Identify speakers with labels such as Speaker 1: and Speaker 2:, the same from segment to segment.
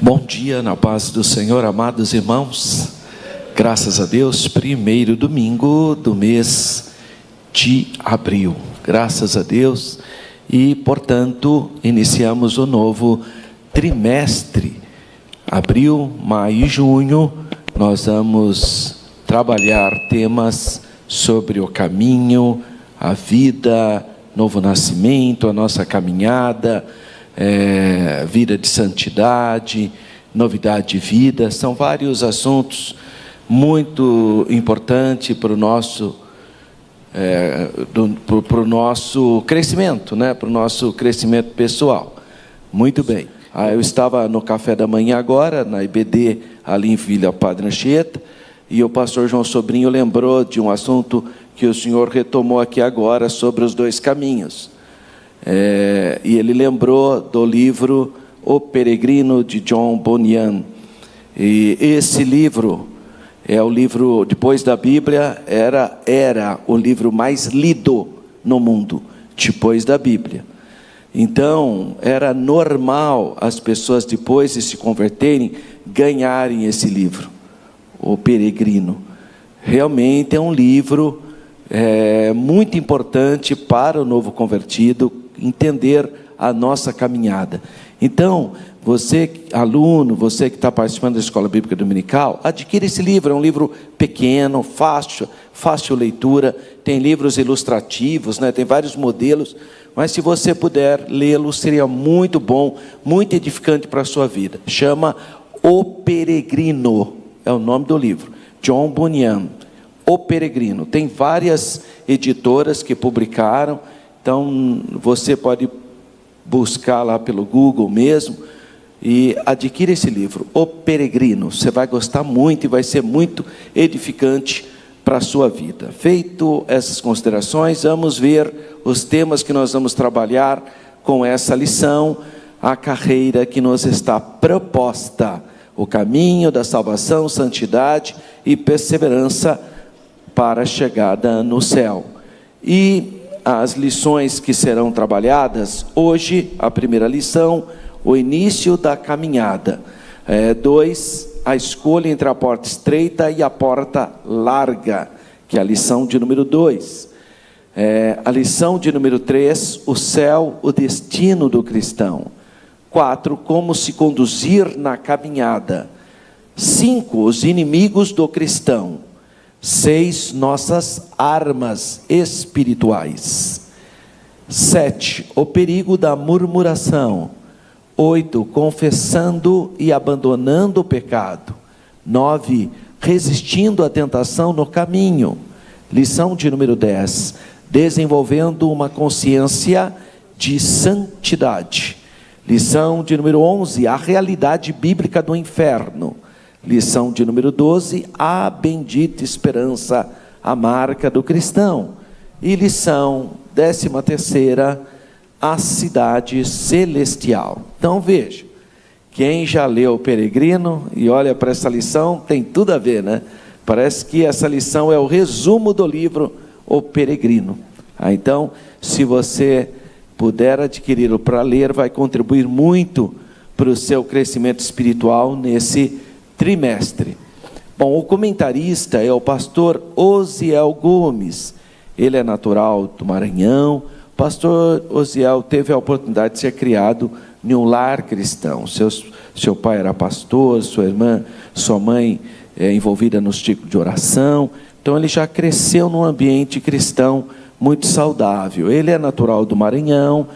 Speaker 1: Bom dia, na paz do Senhor, amados irmãos. Graças a Deus, primeiro domingo do mês de abril. Graças a Deus. E, portanto, iniciamos o novo trimestre. Abril, maio e junho, nós vamos trabalhar temas sobre o caminho, a vida, novo nascimento, a nossa caminhada, vida de santidade, novidade de vida. São vários assuntos muito importantes para o nosso crescimento, né? Para o nosso crescimento pessoal. Muito bem. Eu estava no café da manhã agora, na IBD, ali em Vila Padre Anchieta, e o pastor João Sobrinho lembrou de um assunto que o senhor retomou aqui agora, sobre os dois caminhos. E ele lembrou do livro O Peregrino, de John Bunyan. E esse livro é o livro, depois da Bíblia, era o livro mais lido no mundo, depois da Bíblia. Então, era normal as pessoas, depois de se converterem, ganharem esse livro, O Peregrino. Realmente é um livro muito importante para o novo convertido, entender a nossa caminhada. Então, você, aluno, você que está participando da Escola Bíblica Dominical, adquira esse livro. É um livro pequeno, fácil leitura, tem livros ilustrativos, né? Tem vários modelos, mas se você puder lê-lo, seria muito bom, muito edificante para a sua vida. Chama O Peregrino, é o nome do livro, John Bunyan, O Peregrino. Tem várias editoras que publicaram, então você pode buscar lá pelo Google mesmo e adquire esse livro, O Peregrino. Você vai gostar muito e vai ser muito edificante para a sua vida. Feito essas considerações, vamos ver os temas que nós vamos trabalhar com essa lição, a carreira que nos está proposta, o caminho da salvação, santidade e perseverança para a chegada no céu. E as lições que serão trabalhadas hoje, a primeira lição, o início da caminhada. 2, a escolha entre a porta estreita e a porta larga, que é a lição de número 2. A lição de número 3, o céu, o destino do cristão. 4, como se conduzir na caminhada. 5, os inimigos do cristão. 6, nossas armas espirituais. 7, o perigo da murmuração. 8, confessando e abandonando o pecado. 9, resistindo à tentação no caminho. Lição de número 10, desenvolvendo uma consciência de santidade. Lição de número 11, a realidade bíblica do inferno. Lição de número 12, a bendita esperança, a marca do cristão. E lição 13ª, a cidade celestial. Então veja, quem já leu O Peregrino e olha para essa lição, tem tudo a ver, né? Parece que essa lição é o resumo do livro O Peregrino. Então, se você puder adquiri-lo para ler, vai contribuir muito para o seu crescimento espiritual nesse trimestre. Bom, o comentarista é o pastor Osiel Gomes. Ele é natural do Maranhão. O pastor Osiel teve a oportunidade de ser criado em um lar cristão. Seu pai era pastor, sua mãe envolvida no ciclo de oração. Então ele já cresceu num ambiente cristão muito saudável. Ele é natural do Maranhão.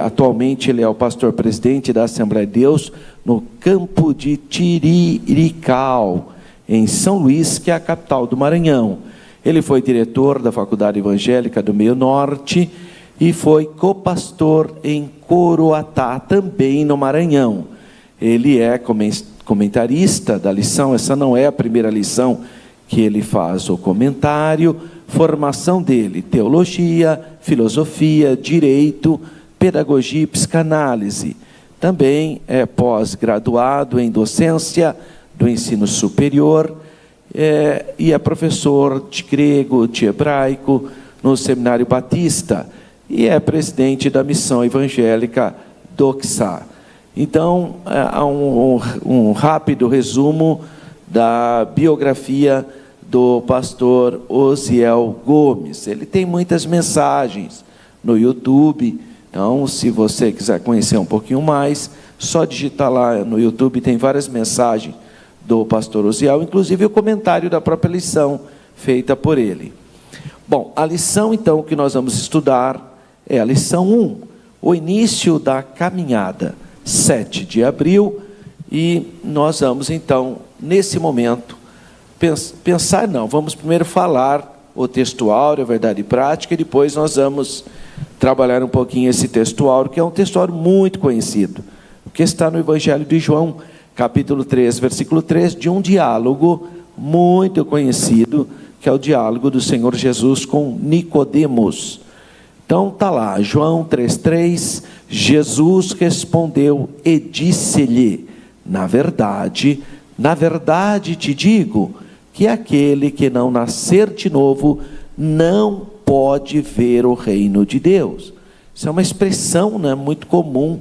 Speaker 1: Atualmente ele é o pastor presidente da Assembleia de Deus no campo de Tirirical, em São Luís, que é a capital do Maranhão. Ele foi diretor da Faculdade Evangélica do Meio Norte e foi copastor em Coroatá, também no Maranhão. Ele é comentarista da lição. Essa não é a primeira lição que ele faz o comentário. Formação dele, teologia, filosofia, direito, pedagogia e psicanálise. Também é pós-graduado em docência do ensino superior e é professor de grego, de hebraico no Seminário Batista e é presidente da Missão Evangélica Doxa. Então, há um rápido resumo da biografia do pastor Osiel Gomes. Ele tem muitas mensagens no YouTube, então se você quiser conhecer um pouquinho mais, só digitar lá no YouTube, tem várias mensagens do pastor Osiel, inclusive o comentário da própria lição feita por ele. Bom, a lição então que nós vamos estudar é a lição 1, o início da caminhada, 7 de abril, e nós vamos então, nesse momento, vamos primeiro falar o texto áureo, a verdade e prática, e depois nós vamos trabalhar um pouquinho esse texto áureo, que é um texto áureo muito conhecido, que está no Evangelho de João, capítulo 3, versículo 3, de um diálogo muito conhecido, que é o diálogo do Senhor Jesus com Nicodemos. Então está lá, João 3,3, Jesus respondeu e disse-lhe, na verdade te digo, que aquele que não nascer de novo, não pode ver o reino de Deus. Isso é uma expressão, né, muito comum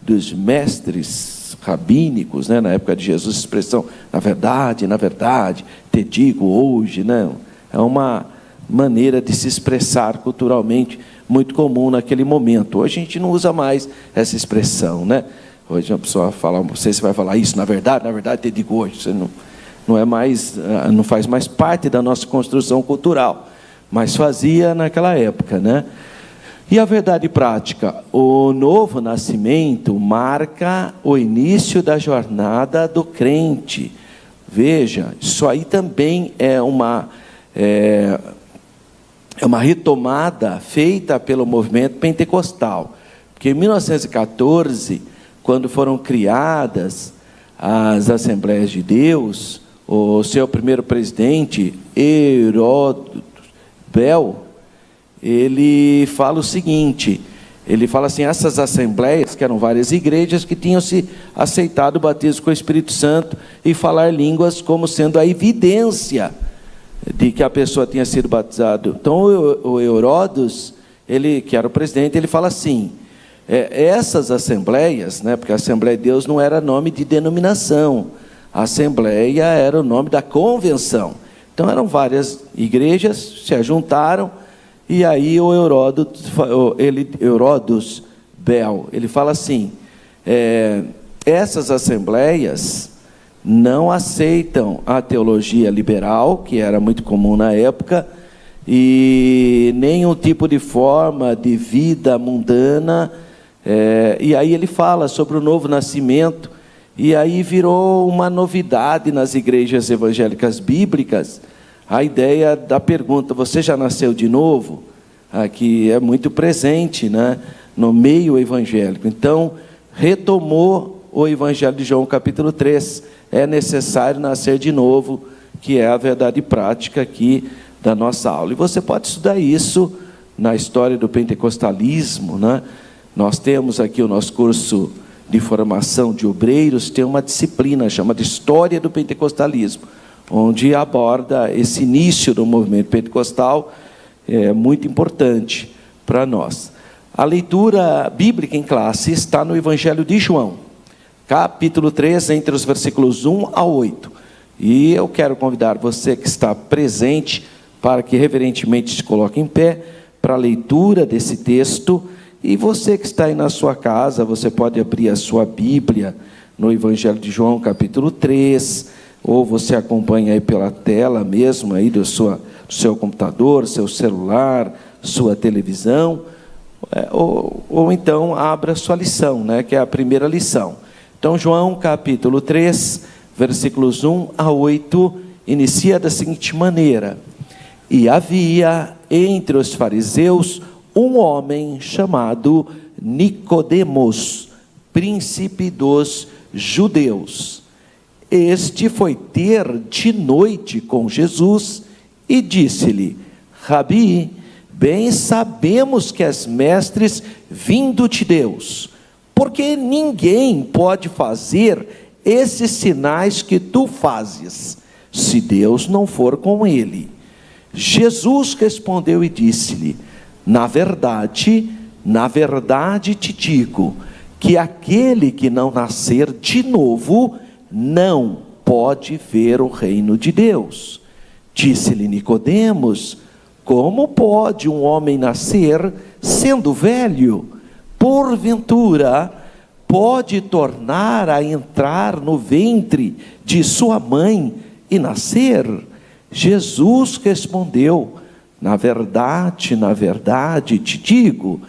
Speaker 1: dos mestres rabínicos, né, na época de Jesus, expressão, na verdade, te digo hoje, né, é uma maneira de se expressar culturalmente muito comum naquele momento. Hoje a gente não usa mais essa expressão, né? Hoje a pessoa fala, você vai falar isso, na verdade te digo hoje, você não faz mais parte da nossa construção cultural, mas fazia naquela época, né? E a verdade prática, o novo nascimento marca o início da jornada do crente. Veja, isso aí também é uma retomada feita pelo movimento pentecostal, porque em 1914, quando foram criadas as Assembleias de Deus, o seu primeiro presidente, Heródoto Bel, ele fala o seguinte, ele fala assim, essas assembleias, que eram várias igrejas que tinham se aceitado o batismo com o Espírito Santo e falar línguas como sendo a evidência de que a pessoa tinha sido batizada. Então o Heródoto, ele, que era o presidente, ele fala assim, essas assembleias, né, porque a Assembleia de Deus não era nome de denominação, a Assembleia era o nome da convenção. Então eram várias igrejas, se ajuntaram, e aí o Heródoto Bel, ele fala assim, essas assembleias não aceitam a teologia liberal, que era muito comum na época, e nenhum tipo de forma de vida mundana, e aí ele fala sobre o novo nascimento, e aí virou uma novidade nas igrejas evangélicas bíblicas, a ideia da pergunta, você já nasceu de novo? Aqui é muito presente, né, no meio evangélico. Então, retomou o Evangelho de João, capítulo 3. É necessário nascer de novo, que é a verdade prática aqui da nossa aula. E você pode estudar isso na história do pentecostalismo, né? Nós temos aqui o nosso curso de formação de obreiros, tem uma disciplina chamada História do Pentecostalismo, onde aborda esse início do movimento pentecostal, muito importante para nós. A leitura bíblica em classe está no Evangelho de João, capítulo 3, entre os versículos 1 a 8. E eu quero convidar você que está presente para que reverentemente se coloque em pé para a leitura desse texto. E você que está aí na sua casa, você pode abrir a sua Bíblia no Evangelho de João, capítulo 3, ou você acompanha aí pela tela mesmo, aí do seu computador, seu celular, sua televisão, ou então abra a sua lição, né, que é a primeira lição. Então, João, capítulo 3, versículos 1 a 8, inicia da seguinte maneira: E havia entre os fariseus um homem chamado Nicodemos, príncipe dos judeus. Este foi ter de noite com Jesus e disse-lhe: Rabi, bem sabemos que és mestres vindo de Deus, porque ninguém pode fazer esses sinais que tu fazes, se Deus não for com ele. Jesus respondeu e disse-lhe: Na verdade te digo, que aquele que não nascer de novo não pode ver o reino de Deus. Disse-lhe Nicodemos: como pode um homem nascer sendo velho? Porventura pode tornar a entrar no ventre de sua mãe e nascer? Jesus respondeu: na verdade, te digo,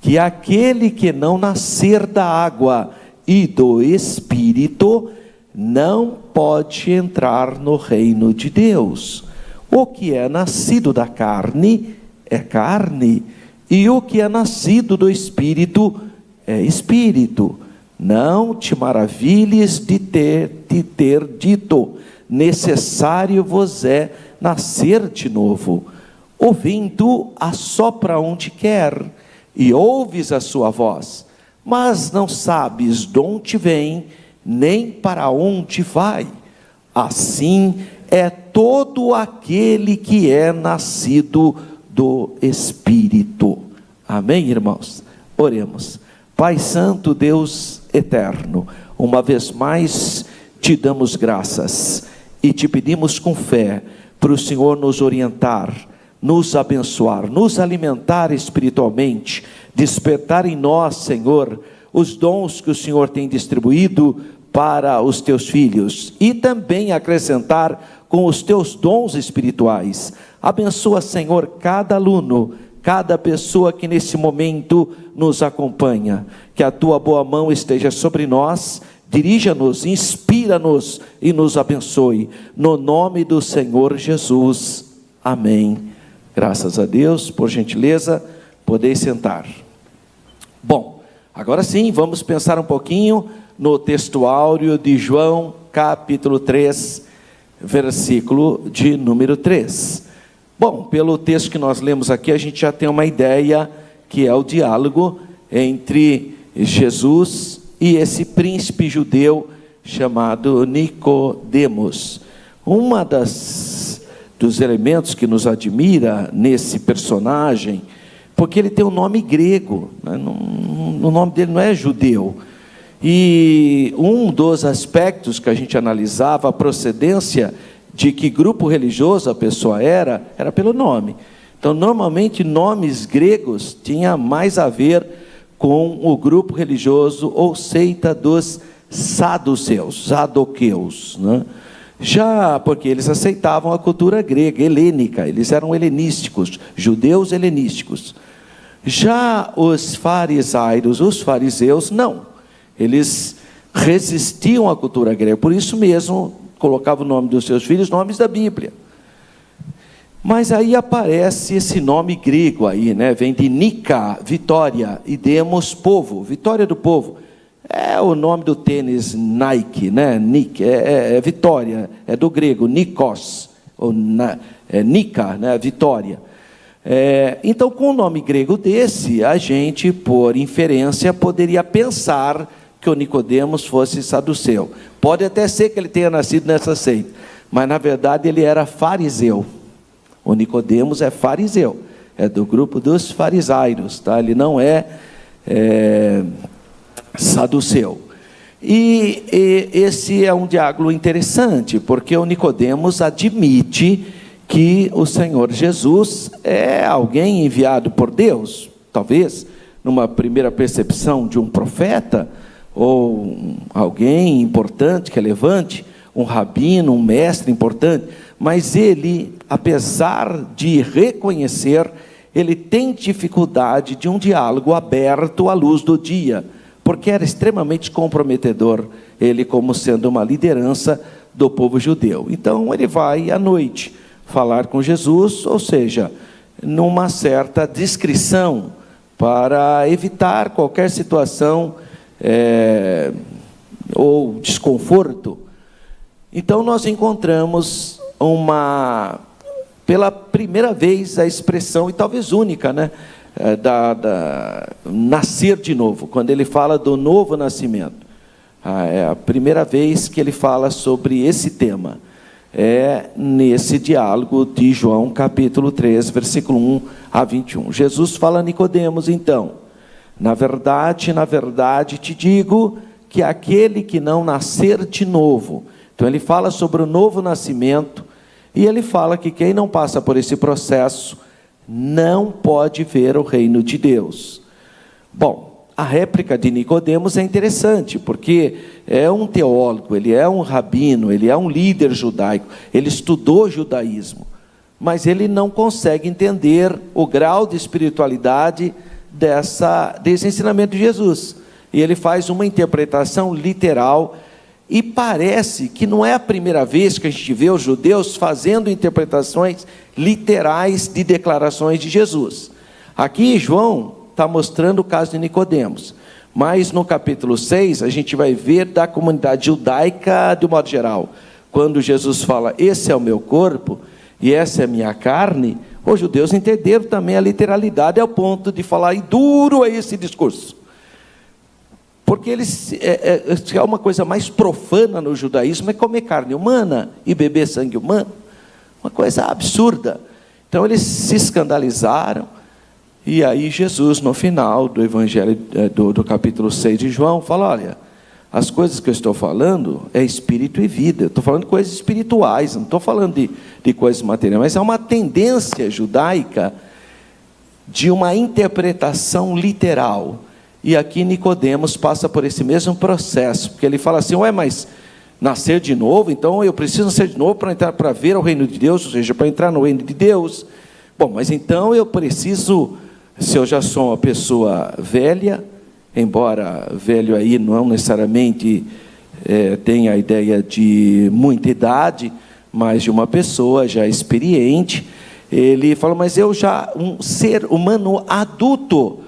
Speaker 1: que aquele que não nascer da água e do Espírito não pode entrar no reino de Deus. O que é nascido da carne é carne, e o que é nascido do Espírito é Espírito. Não te maravilhes de ter dito: necessário vos é nascer de novo. O vento assopra onde quer, e ouves a sua voz, mas não sabes de onde vem, nem para onde vai. Assim é todo aquele que é nascido do Espírito. Amém, irmãos? Oremos. Pai Santo, Deus eterno, uma vez mais te damos graças e te pedimos com fé para o Senhor nos orientar, nos abençoar, nos alimentar espiritualmente, despertar em nós, Senhor, os dons que o Senhor tem distribuído para os teus filhos, e também acrescentar com os teus dons espirituais. Abençoa, Senhor, cada aluno, cada pessoa que nesse momento nos acompanha, que a tua boa mão esteja sobre nós, dirija-nos, inspira-nos e nos abençoe, no nome do Senhor Jesus, amém. Graças a Deus. Por gentileza, podeis sentar. Bom, agora sim, vamos pensar um pouquinho no texto áureo de João, capítulo 3, versículo de número 3. Bom, pelo texto que nós lemos aqui, a gente já tem uma ideia, que é o diálogo entre Jesus e esse príncipe judeu chamado Nicodemos. Dos elementos que nos admira nesse personagem, porque ele tem um nome grego, né? O nome dele não é judeu, e um dos aspectos que a gente analisava, a procedência de que grupo religioso a pessoa era pelo nome. Então, normalmente, nomes gregos tinham mais a ver com o grupo religioso ou seita dos saduqueus, né? Já porque eles aceitavam a cultura grega, helênica, eles eram helenísticos, judeus helenísticos. Já os fariseus, não. Eles resistiam à cultura grega, por isso mesmo colocavam o nome dos seus filhos, nomes da Bíblia. Mas aí aparece esse nome grego aí, né? Vem de Nika, vitória, e demos, povo, vitória do povo. É o nome do tênis Nike, né? Nike, é vitória, é do grego, Nikos, ou Nika, né? Vitória. Então, com o nome grego desse, a gente, por inferência, poderia pensar que o Nicodemos fosse saduceu. Pode até ser que ele tenha nascido nessa seita, mas na verdade ele era fariseu. O Nicodemos é fariseu, é do grupo dos farisairos, tá? Ele não é saduceu. E esse é um diálogo interessante, porque o Nicodemos admite que o Senhor Jesus é alguém enviado por Deus, talvez numa primeira percepção de um profeta, ou alguém importante, relevante, um rabino, um mestre importante, mas ele, apesar de reconhecer, ele tem dificuldade de um diálogo aberto à luz do dia, porque era extremamente comprometedor, ele como sendo uma liderança do povo judeu. Então ele vai à noite falar com Jesus, ou seja, numa certa discrição, para evitar qualquer situação ou desconforto. Então nós encontramos pela primeira vez a expressão, e talvez única, né? Nascer de novo, quando ele fala do novo nascimento. É a primeira vez que ele fala sobre esse tema. É nesse diálogo de João capítulo 3, versículo 1 a 21. Jesus fala a Nicodemos, então: na verdade te digo que aquele que não nascer de novo. Então ele fala sobre o novo nascimento, e ele fala que quem não passa por esse processo não pode ver o reino de Deus. Bom, a réplica de Nicodemos é interessante, porque é um teólogo, ele é um rabino, ele é um líder judaico, ele estudou judaísmo, mas ele não consegue entender o grau de espiritualidade desse ensinamento de Jesus. E ele faz uma interpretação literal, e parece que não é a primeira vez que a gente vê os judeus fazendo interpretações literais de declarações de Jesus. Aqui João está mostrando o caso de Nicodemos, mas no capítulo 6 a gente vai ver da comunidade judaica de um modo geral. Quando Jesus fala, esse é o meu corpo e essa é a minha carne, os judeus entenderam também a literalidade ao ponto de falar, e duro é esse discurso. Porque eles, é uma coisa mais profana no judaísmo, é comer carne humana e beber sangue humano, uma coisa absurda. Então eles se escandalizaram, e aí Jesus, no final do evangelho, do capítulo 6 de João, fala, olha, as coisas que eu estou falando é espírito e vida, eu estou falando de coisas espirituais, não estou falando de coisas materiais, mas é uma tendência judaica de uma interpretação literal. E aqui Nicodemos passa por esse mesmo processo, porque ele fala assim, mas nascer de novo, então eu preciso nascer de novo para ver o reino de Deus, ou seja, para entrar no reino de Deus. Bom, mas então eu preciso, se eu já sou uma pessoa velha, embora velho aí não necessariamente tenha a ideia de muita idade, mas de uma pessoa já experiente, ele fala, mas eu já, um ser humano adulto,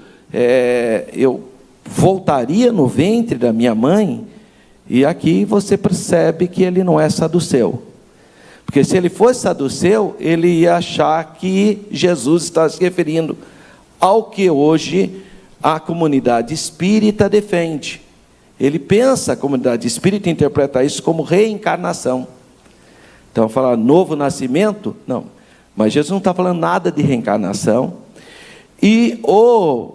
Speaker 1: eu voltaria no ventre da minha mãe? E aqui você percebe que ele não é saduceu, porque se ele fosse saduceu, ele ia achar que Jesus está se referindo ao que hoje a comunidade espírita defende. Ele pensa, a comunidade espírita interpreta isso como reencarnação. Então falar novo nascimento, não, mas Jesus não está falando nada de reencarnação. E o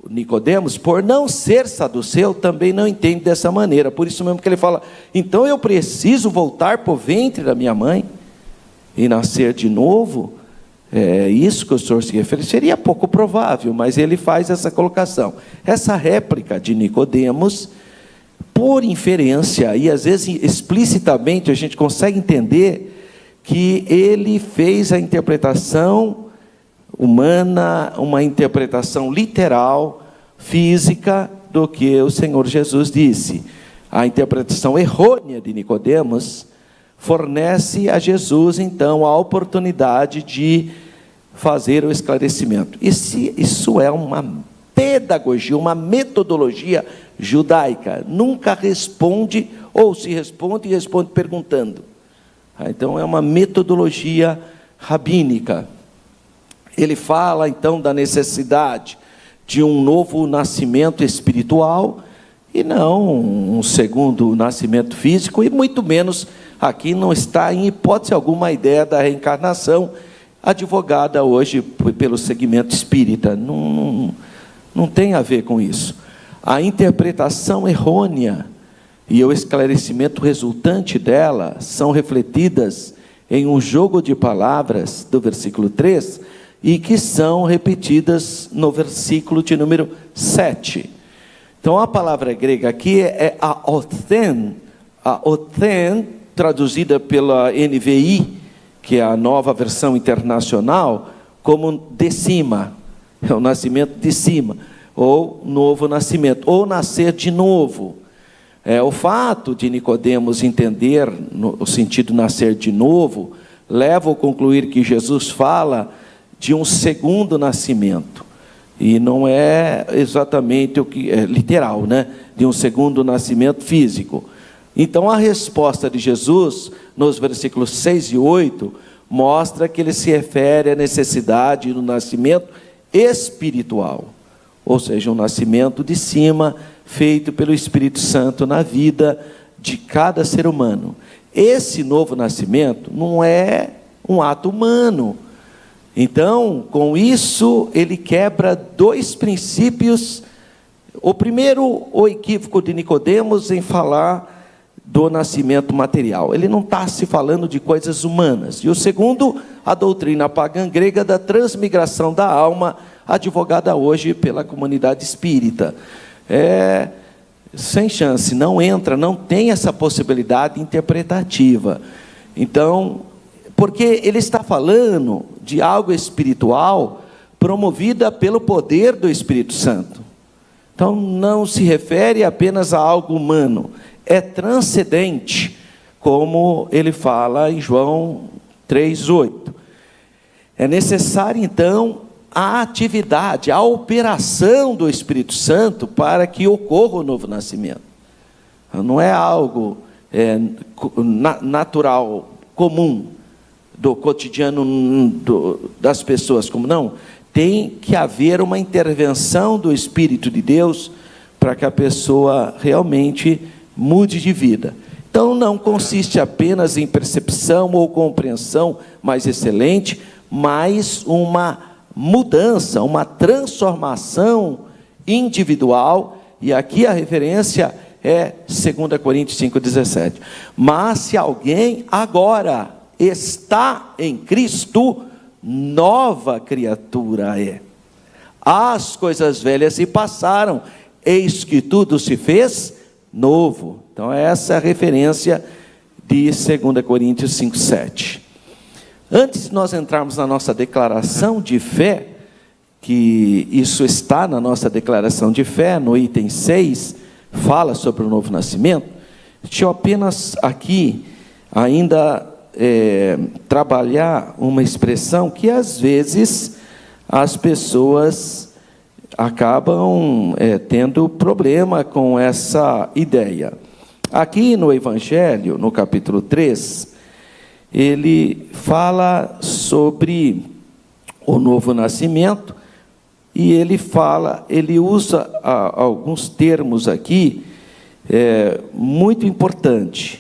Speaker 1: Nicodemos, por não ser saduceu, também não entende dessa maneira. Por isso mesmo que ele fala, então eu preciso voltar para o ventre da minha mãe e nascer de novo? É isso que o senhor se refere? Seria pouco provável, mas ele faz essa colocação. Essa réplica de Nicodemos, por inferência, e às vezes explicitamente a gente consegue entender que ele fez a interpretação humana, uma interpretação literal, física, do que o Senhor Jesus disse. A interpretação errônea de Nicodemos fornece a Jesus, então, a oportunidade de fazer o esclarecimento. Isso é uma pedagogia, uma metodologia judaica. Nunca responde, ou se responde, e responde perguntando. Então, é uma metodologia rabínica. Ele fala, então, da necessidade de um novo nascimento espiritual, e não um segundo nascimento físico, e muito menos, aqui não está em hipótese alguma a ideia da reencarnação, advogada hoje pelo segmento espírita. Não tem a ver com isso. A interpretação errônea e o esclarecimento resultante dela são refletidas em um jogo de palavras do versículo 3, e que são repetidas no versículo de número 7. Então a palavra grega aqui é aothen, traduzida pela NVI, que é a nova versão internacional, como de cima, é o nascimento de cima, ou novo nascimento, ou nascer de novo. O fato de Nicodemos entender no sentido nascer de novo, leva a concluir que Jesus fala de um segundo nascimento, e não é exatamente o que é literal, né? De um segundo nascimento físico. Então a resposta de Jesus, nos versículos 6 e 8, mostra que ele se refere à necessidade do nascimento espiritual, ou seja, um nascimento de cima, feito pelo Espírito Santo na vida de cada ser humano. Esse novo nascimento não é um ato humano. Então, com isso, ele quebra dois princípios O primeiro, o equívoco de Nicodemos em falar do nascimento material. Ele não está se falando de coisas humanas. E o segundo, a doutrina pagã grega da transmigração da alma, advogada hoje pela comunidade espírita. Sem chance, não entra, não tem essa possibilidade interpretativa. Então, porque ele está falando de algo espiritual promovida pelo poder do Espírito Santo. Então, não se refere apenas a algo humano, é transcendente, como ele fala em João 3,8. É necessário, então, a atividade, a operação do Espírito Santo para que ocorra o novo nascimento. Não é algo natural, comum, do cotidiano das pessoas, como não. Tem que haver uma intervenção do Espírito de Deus para que a pessoa realmente mude de vida. Então, não consiste apenas em percepção ou compreensão mais excelente, mas uma mudança, uma transformação individual, e aqui a referência é 2 Coríntios 5,17. Mas se alguém agora está em Cristo, nova criatura é. As coisas velhas se passaram, eis que tudo se fez novo. Então essa é a referência de 2 Coríntios 5,7. Antes de nós entrarmos na nossa declaração de fé, que isso está na nossa declaração de fé, no item 6, fala sobre o novo nascimento, deixa eu apenas aqui ainda trabalhar uma expressão que às vezes as pessoas acabam tendo problema com essa ideia. Aqui no Evangelho, no capítulo 3, ele fala sobre o novo nascimento, e ele usa alguns termos aqui, muito importante.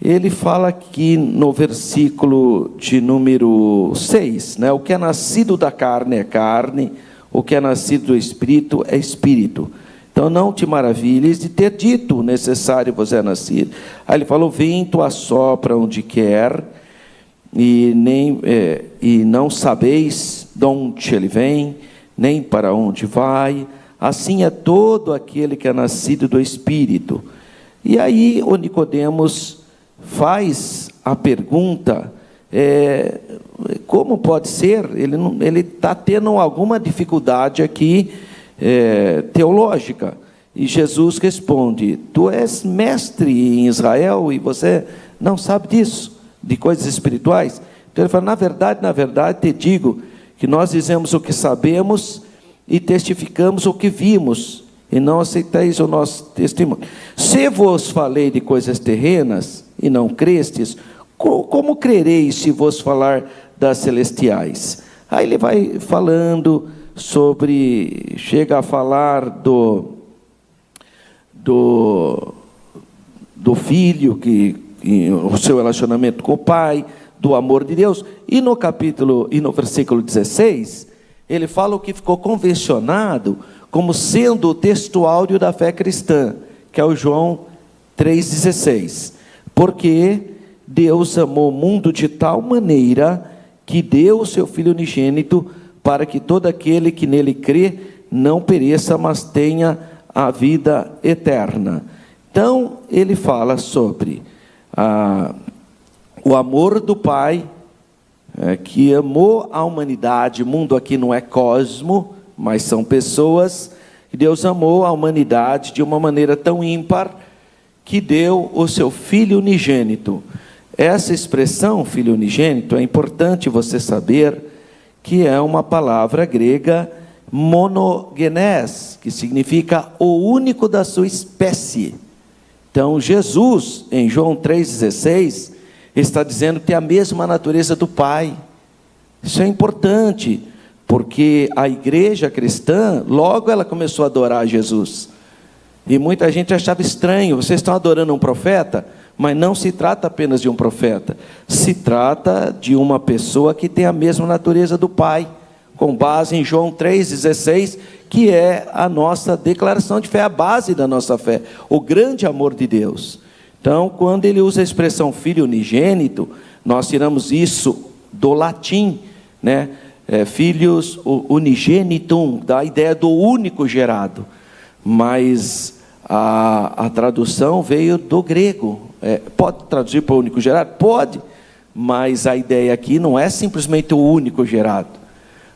Speaker 1: Ele fala aqui no versículo de número 6, né? O que é nascido da carne é carne, o que é nascido do Espírito é Espírito. Então não te maravilhes de ter dito, necessário vos é nascido. Aí ele falou, vento assopra onde quer, e não sabeis de onde ele vem, nem para onde vai. Assim é todo aquele que é nascido do Espírito. E aí o Nicodemos faz a pergunta, como pode ser? Ele está tendo alguma dificuldade aqui, teológica. E Jesus responde, tu és mestre em Israel e você não sabe disso, de coisas espirituais? Então ele fala, na verdade te digo, que nós dizemos o que sabemos e testificamos o que vimos, e não aceitais o nosso testemunho. Se vos falei de coisas terrenas e não crestes, como crereis se vos falar das celestiais? Aí ele vai falando sobre, chega a falar do filho, o seu relacionamento com o pai, do amor de Deus, e no versículo 16, ele fala o que ficou convencionado como sendo o texto áureo da fé cristã, que é o João 3,16. Porque Deus amou o mundo de tal maneira que deu o seu Filho unigênito, para que todo aquele que nele crê não pereça, mas tenha a vida eterna. Então, ele fala sobre o amor do Pai, que amou a humanidade. Mundo aqui não é cosmo, mas são pessoas. Deus amou a humanidade de uma maneira tão ímpar, que deu o seu Filho unigênito. Essa expressão, Filho unigênito, é importante você saber que é uma palavra grega, monogenes, que significa o único da sua espécie. Então, Jesus, em João 3,16, está dizendo que tem a mesma natureza do Pai. Isso é importante, porque a igreja cristã, logo ela começou a adorar Jesus. E muita gente achava estranho, vocês estão adorando um profeta? Mas não se trata apenas de um profeta, se trata de uma pessoa que tem a mesma natureza do Pai, com base em João 3,16, que é a nossa declaração de fé, a base da nossa fé, o grande amor de Deus. Então, quando ele usa a expressão filho unigênito, nós tiramos isso do latim, né? Filhos unigenitum, da ideia do único gerado, mas a tradução veio do grego. Pode traduzir para o único gerado? Pode, mas a ideia aqui não é simplesmente o único gerado,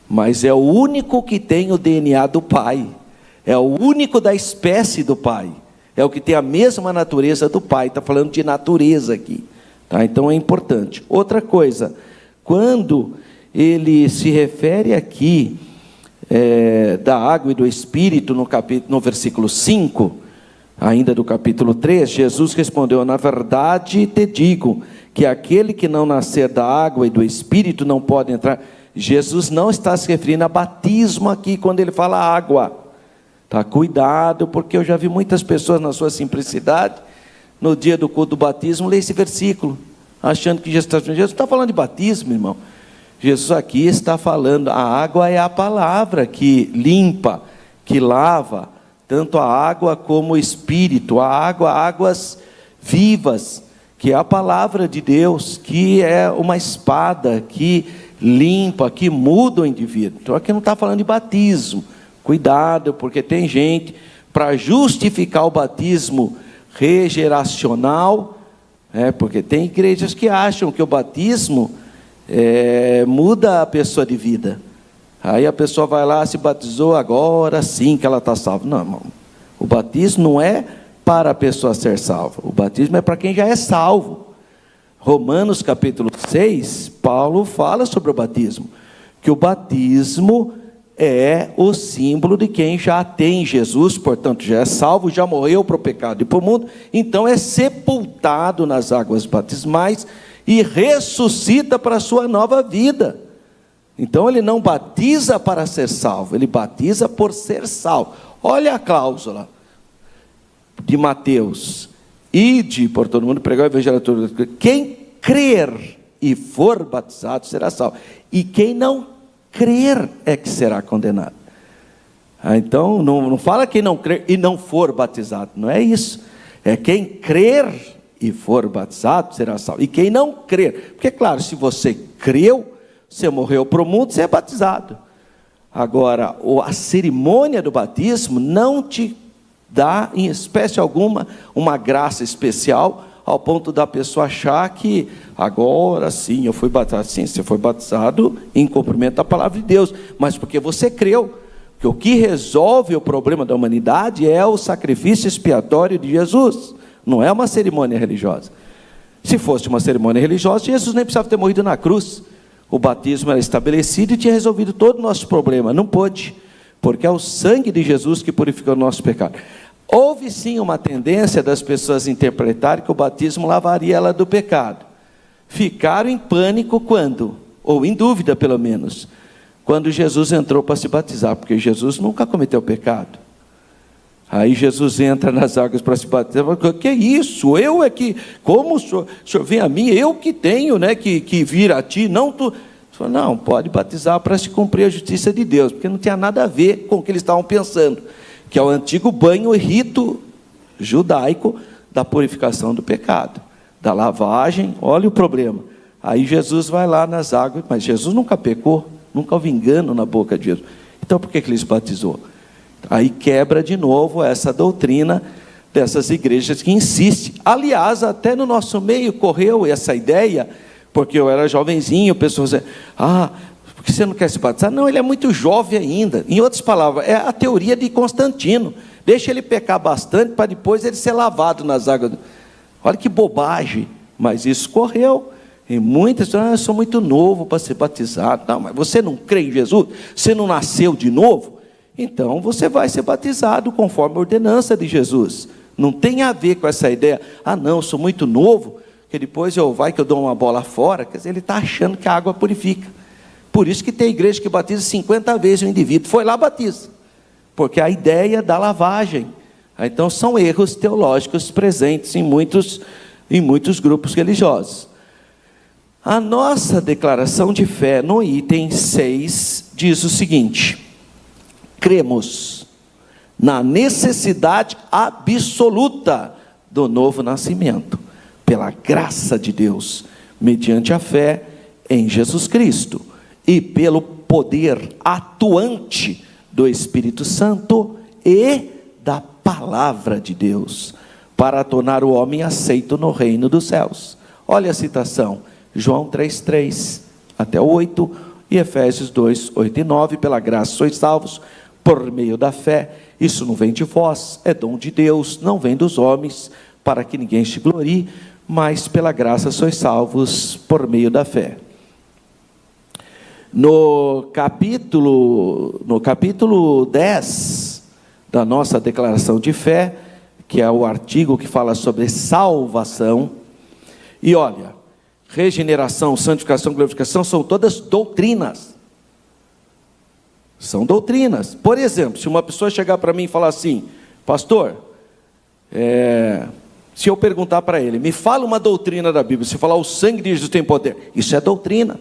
Speaker 1: mas é o único que tem o DNA do Pai, é o único da espécie do Pai, é o que tem a mesma natureza do Pai. Está falando de natureza aqui, tá? Então é importante. Outra coisa, quando ele se refere aqui da água e do Espírito, no versículo 5, ainda do capítulo 3, Jesus respondeu: na verdade te digo, que aquele que não nascer da água e do Espírito não pode entrar. Jesus não está se referindo a batismo aqui, quando ele fala água, tá? Cuidado, porque eu já vi muitas pessoas na sua simplicidade, no dia do culto do batismo, ler esse versículo, achando que Jesus está falando de batismo, irmão. Jesus aqui está falando, a água é a palavra que limpa, que lava, tanto a água como o Espírito, a água, águas vivas, que é a palavra de Deus, que é uma espada, que limpa, que muda o indivíduo. Então aqui não está falando de batismo, cuidado, porque tem gente, para justificar o batismo regeneracional, porque tem igrejas que acham que o batismo muda a pessoa de vida. Aí a pessoa vai lá, se batizou, agora sim que ela está salva. Não, irmão, o batismo não é para a pessoa ser salva, o batismo é para quem já é salvo. Romanos capítulo 6, Paulo fala sobre o batismo, que o batismo é o símbolo de quem já tem Jesus, portanto já é salvo, já morreu para o pecado e para o mundo, então é sepultado nas águas batismais e ressuscita para a sua nova vida. Então ele não batiza para ser salvo, ele batiza por ser salvo. Olha a cláusula de Mateus: ide por todo mundo, pregar o evangelho a todo mundo. Quem crer e for batizado será salvo, e quem não crer é que será condenado. Então não fala quem não crer e não for batizado, não é isso, é quem crer e for batizado será salvo, e quem não crer, porque claro, se você creu, você morreu para o mundo, você é batizado. Agora, a cerimônia do batismo não te dá, em espécie alguma, uma graça especial, ao ponto da pessoa achar que, agora sim, eu fui batizado. Sim, você foi batizado em cumprimento da palavra de Deus, mas porque você creu, que o que resolve o problema da humanidade é o sacrifício expiatório de Jesus, não é uma cerimônia religiosa. Se fosse uma cerimônia religiosa, Jesus nem precisava ter morrido na cruz. O batismo era estabelecido e tinha resolvido todo o nosso problema. Não pôde, porque é o sangue de Jesus que purifica o nosso pecado. Houve sim uma tendência das pessoas interpretarem que o batismo lavaria ela do pecado. Ficaram em pânico quando? Ou em dúvida pelo menos, quando Jesus entrou para se batizar, porque Jesus nunca cometeu pecado. Aí Jesus entra nas águas para se batizar. Que é isso? Eu é que, como o senhor vem a mim, eu que tenho, né, que vir a ti, não tu. Falou, não, pode batizar para se cumprir a justiça de Deus, porque não tinha nada a ver com o que eles estavam pensando, que é o antigo banho e rito judaico da purificação do pecado, da lavagem. Olha o problema. Aí Jesus vai lá nas águas, mas Jesus nunca pecou, nunca houve engano na boca de Jesus. Então por que ele se batizou? Aí quebra de novo essa doutrina dessas igrejas que insistem. Aliás, até no nosso meio correu essa ideia, porque eu era jovenzinho, pessoas diziam, por que você não quer se batizar? Não, ele é muito jovem ainda. Em outras palavras, é a teoria de Constantino, deixa ele pecar bastante para depois ele ser lavado nas águas. Olha que bobagem, mas isso correu. E muitas pessoas, eu sou muito novo para ser batizado. Não, mas você não crê em Jesus? Você não nasceu de novo? Então você vai ser batizado conforme a ordenança de Jesus. Não tem a ver com essa ideia, não, eu sou muito novo, que depois eu dou uma bola fora. Quer dizer, ele está achando que a água purifica. Por isso que tem igreja que batiza 50 vezes o indivíduo, foi lá batiza, porque a ideia da lavagem. Então são erros teológicos presentes em muitos grupos religiosos. A nossa declaração de fé no item 6 diz o seguinte: cremos na necessidade absoluta do novo nascimento, pela graça de Deus, mediante a fé em Jesus Cristo, e pelo poder atuante do Espírito Santo e da palavra de Deus, para tornar o homem aceito no reino dos céus. Olha a citação, João 3:3 até 8 e Efésios 2, 8 e 9, pela graça sois salvos, por meio da fé, isso não vem de vós, é dom de Deus, não vem dos homens, para que ninguém se glorie, mas pela graça sois salvos, por meio da fé. No capítulo 10 da nossa declaração de fé, que é o artigo que fala sobre salvação, e olha, regeneração, santificação, glorificação, são todas doutrinas. São doutrinas. Por exemplo, se uma pessoa chegar para mim e falar assim: pastor, se eu perguntar para ele, me fala uma doutrina da Bíblia, se falar o sangue de Jesus tem poder, isso é doutrina,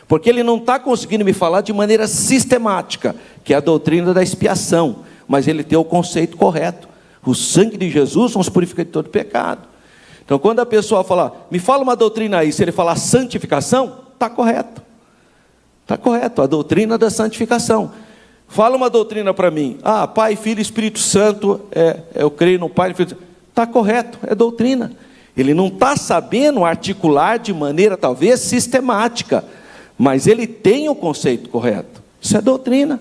Speaker 1: porque ele não está conseguindo me falar de maneira sistemática, que é a doutrina da expiação, mas ele tem o conceito correto, o sangue de Jesus nos purifica de todo pecado. Então quando a pessoa falar, me fala uma doutrina aí, se ele falar santificação, está correto, a doutrina da santificação. Fala uma doutrina para mim, Pai, Filho e Espírito Santo, eu creio no Pai e Filho, está correto, é doutrina. Ele não está sabendo articular de maneira talvez sistemática, mas ele tem o conceito correto, isso é doutrina.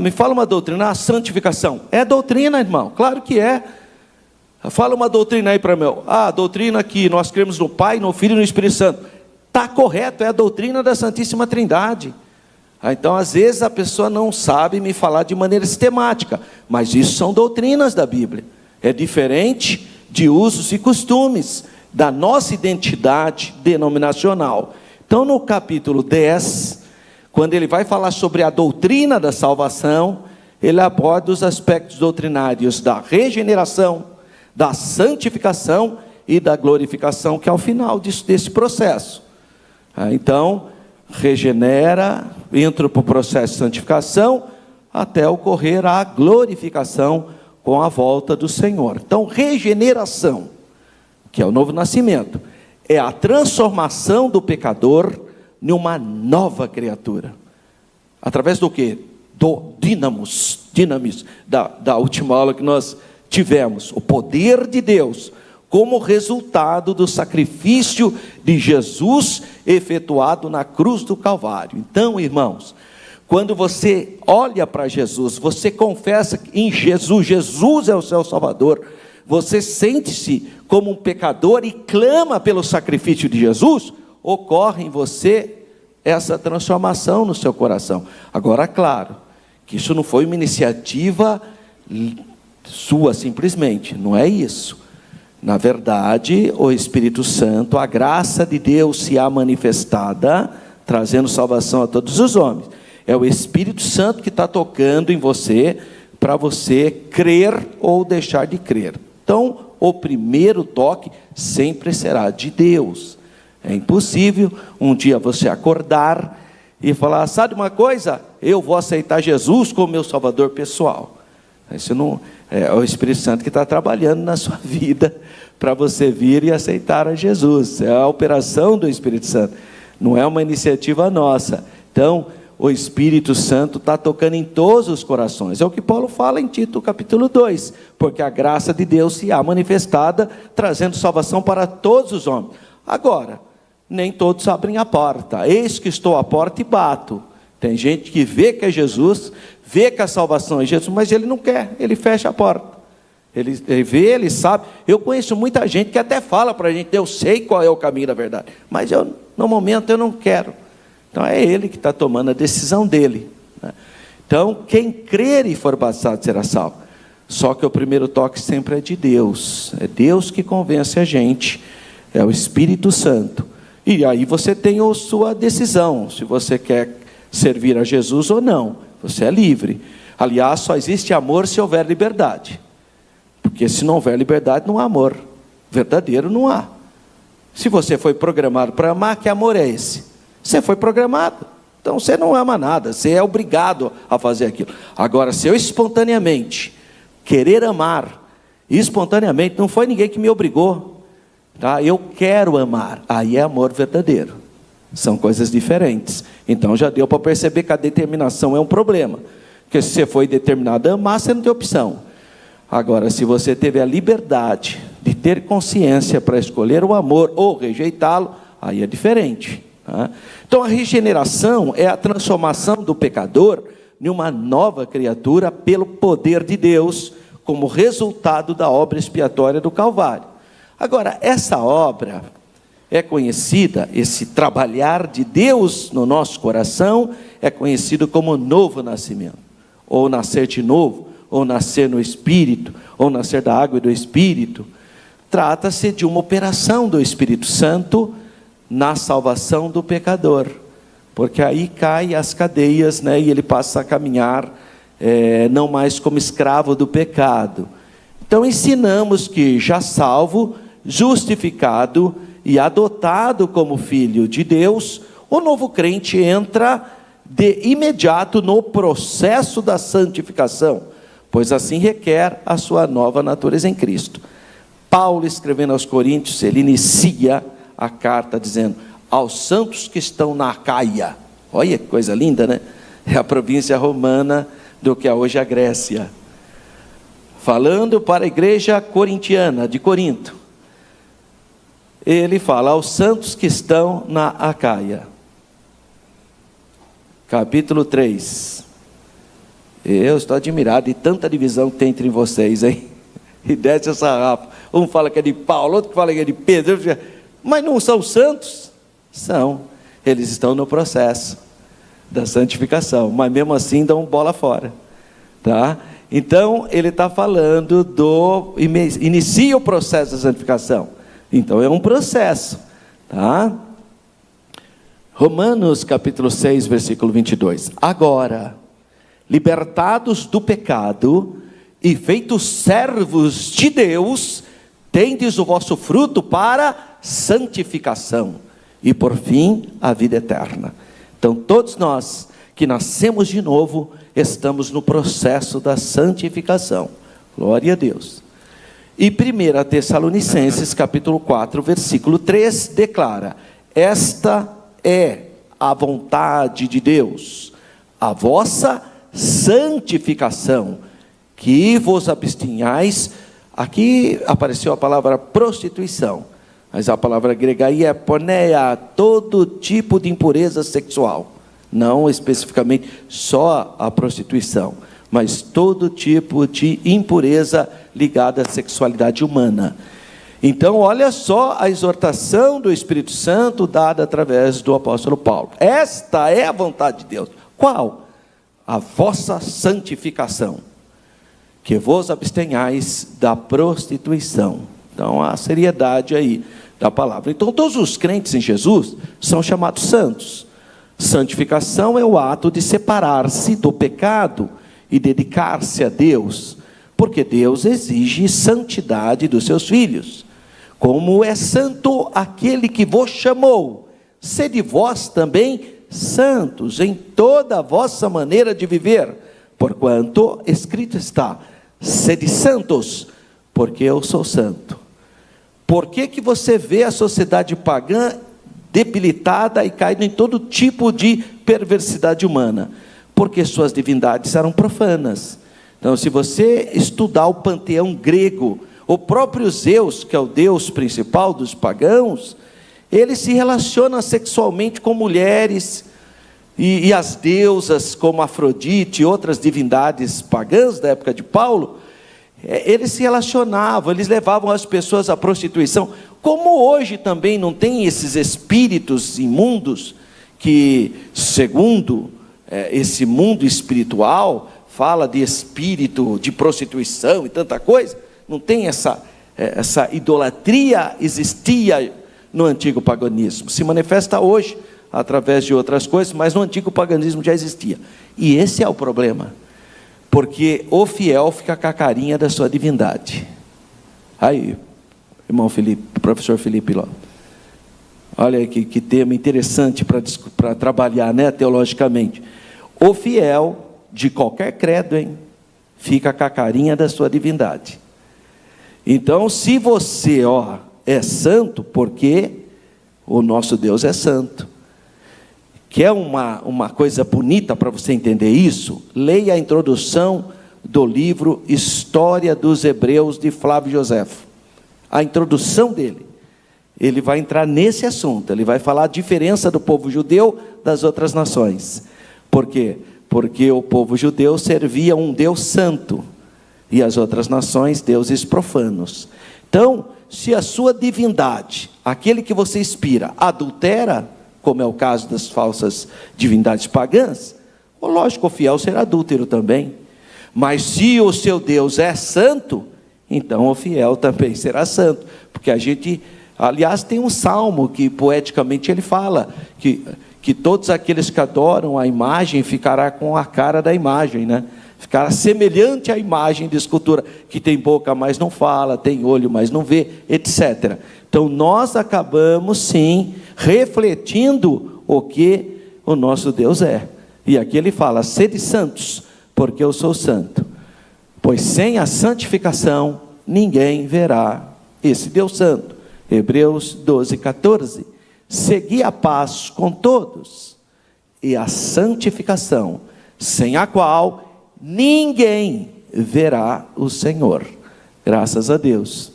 Speaker 1: Me fala uma doutrina, santificação, é doutrina, irmão, claro que é. Fala uma doutrina aí para mim, a doutrina que nós cremos no Pai, no Filho e no Espírito Santo, está correto, é a doutrina da Santíssima Trindade. Então às vezes a pessoa não sabe me falar de maneira sistemática, mas isso são doutrinas da Bíblia, é diferente de usos e costumes da nossa identidade denominacional. Então no capítulo 10, quando ele vai falar sobre a doutrina da salvação, ele aborda os aspectos doutrinários da regeneração, da santificação e da glorificação, que é o final desse processo. Então, regenera, entra para o processo de santificação, até ocorrer a glorificação com a volta do Senhor. Então, regeneração, que é o novo nascimento, é a transformação do pecador em uma nova criatura. Através do quê? Do dinamis, da última aula que nós tivemos, o poder de Deus, como resultado do sacrifício de Jesus efetuado na cruz do Calvário. Então, irmãos, quando você olha para Jesus, você confessa que em Jesus é o seu Salvador, você sente-se como um pecador e clama pelo sacrifício de Jesus, ocorre em você essa transformação no seu coração. Agora, claro, que isso não foi uma iniciativa sua simplesmente, não é isso. Na verdade, o Espírito Santo, a graça de Deus se há manifestada, trazendo salvação a todos os homens. É o Espírito Santo que está tocando em você, para você crer ou deixar de crer. Então, o primeiro toque sempre será de Deus. É impossível um dia você acordar e falar, sabe uma coisa? Eu vou aceitar Jesus como meu Salvador pessoal. Isso não é o Espírito Santo que está trabalhando na sua vida para você vir e aceitar a Jesus. É a operação do Espírito Santo, não é uma iniciativa nossa. Então, o Espírito Santo está tocando em todos os corações. É o que Paulo fala em Tito capítulo 2, porque a graça de Deus se há manifestada, trazendo salvação para todos os homens. Agora, nem todos abrem a porta. Eis que estou à porta e bato. Tem gente que vê que é Jesus, vê que a salvação é Jesus, mas ele não quer, ele fecha a porta. Ele vê, ele sabe. Eu conheço muita gente que até fala para a gente, eu sei qual é o caminho da verdade, mas no momento eu não quero. Então é ele que está tomando a decisão dele, né? Então quem crer e for batizado será salvo. Só que o primeiro toque sempre é de Deus. É Deus que convence a gente, é o Espírito Santo. E aí você tem a sua decisão, se você quer servir a Jesus ou não. Você é livre. Aliás, só existe amor se houver liberdade, porque se não houver liberdade não há amor verdadeiro, não há. Se você foi programado para amar, que amor é esse? Você foi programado. Então você não ama nada, você é obrigado a fazer aquilo. Agora, se eu espontaneamente querer amar, espontaneamente, não foi ninguém que me obrigou, tá? Eu quero amar, aí é amor verdadeiro. São coisas diferentes. Então já deu para perceber que a determinação é um problema. Porque se você foi determinado a amar, você não tem opção. Agora, se você teve a liberdade de ter consciência para escolher o amor ou rejeitá-lo, aí é diferente. Então a regeneração é a transformação do pecador em uma nova criatura pelo poder de Deus, como resultado da obra expiatória do Calvário. Agora, essa obra é conhecida, esse trabalhar de Deus no nosso coração, é conhecido como novo nascimento, ou nascer de novo, ou nascer no Espírito, ou nascer da água e do Espírito. Trata-se de uma operação do Espírito Santo na salvação do pecador, porque aí cai as cadeias, e ele passa a caminhar não mais como escravo do pecado. Então ensinamos que já salvo, justificado e adotado como filho de Deus, o novo crente entra de imediato no processo da santificação, pois assim requer a sua nova natureza em Cristo. Paulo, escrevendo aos Coríntios, ele inicia a carta dizendo: aos santos que estão na Acaia. Olha que coisa linda, né? É a província romana do que é hoje a Grécia. Falando para a igreja corintiana, de Corinto, ele fala aos santos que estão na Acaia. Capítulo 3. Eu estou admirado de tanta divisão que tem entre vocês, hein? E desce o sarrafo. Um fala que é de Paulo, outro fala que é de Pedro. Mas não são santos? São. Eles estão no processo da santificação, mas mesmo assim dão bola fora, tá? Então ele está falando inicia o processo da santificação. Então é um processo, tá? Romanos capítulo 6, versículo 22. Agora, libertados do pecado e feitos servos de Deus, tendes o vosso fruto para santificação e por fim a vida eterna. Então todos nós que nascemos de novo estamos no processo da santificação. Glória a Deus. E 1 Tessalonicenses capítulo 4 versículo 3 declara: esta é a vontade de Deus, a vossa santificação, que vos abstenhais. Aqui apareceu a palavra prostituição, mas a palavra grega aí é porneia, todo tipo de impureza sexual, não especificamente só a prostituição, mas todo tipo de impureza ligada à sexualidade humana. Então olha só a exortação do Espírito Santo dada através do apóstolo Paulo. Esta é a vontade de Deus. Qual? A vossa santificação, que vos abstenhais da prostituição. Então a seriedade aí da palavra. Então todos os crentes em Jesus são chamados santos. Santificação é o ato de separar-se do pecado e dedicar-se a Deus, porque Deus exige santidade dos seus filhos. Como é santo aquele que vos chamou, sede vós também santos em toda a vossa maneira de viver, porquanto escrito está: sede santos, porque eu sou santo. Por que você vê a sociedade pagã debilitada e caindo em todo tipo de perversidade humana? Porque suas divindades eram profanas. Então, se você estudar o panteão grego, o próprio Zeus, que é o deus principal dos pagãos, ele se relaciona sexualmente com mulheres, e as deusas como Afrodite e outras divindades pagãs da época de Paulo, eles se relacionavam, eles levavam as pessoas à prostituição. Como hoje também não tem esses espíritos imundos, que segundo esse mundo espiritual, fala de espírito de prostituição e tanta coisa, não tem essa idolatria, existia no antigo paganismo, se manifesta hoje através de outras coisas, mas no antigo paganismo já existia. E esse é o problema, porque o fiel fica com a carinha da sua divindade. Aí, irmão Felipe, professor Felipe, lá. Olha aí que tema interessante para trabalhar, né, teologicamente. O fiel de qualquer credo, hein, fica com a carinha da sua divindade. Então, se você, é santo, porque o nosso Deus é santo. Quer uma coisa bonita para você entender isso? Leia a introdução do livro História dos Hebreus, de Flávio Joséfo. A introdução dele. Ele vai entrar nesse assunto. Ele vai falar a diferença do povo judeu das outras nações. Por quê? Porque o povo judeu servia um Deus santo. E as outras nações, deuses profanos. Então, se a sua divindade, aquele que você inspira, adultera, como é o caso das falsas divindades pagãs, lógico, o fiel será adúltero também. Mas se o seu Deus é santo, então o fiel também será santo. Porque a gente, aliás, tem um salmo que poeticamente ele fala que todos aqueles que adoram a imagem ficará com a cara da imagem, né? Ficará semelhante à imagem de escultura, que tem boca, mas não fala, tem olho, mas não vê, etc. Então nós acabamos sim refletindo o que o nosso Deus é. E aqui ele fala: sede santos, porque eu sou santo. Pois sem a santificação ninguém verá esse Deus santo. Hebreus 12, 14. Segui a paz com todos e a santificação, sem a qual ninguém verá o Senhor. Graças a Deus.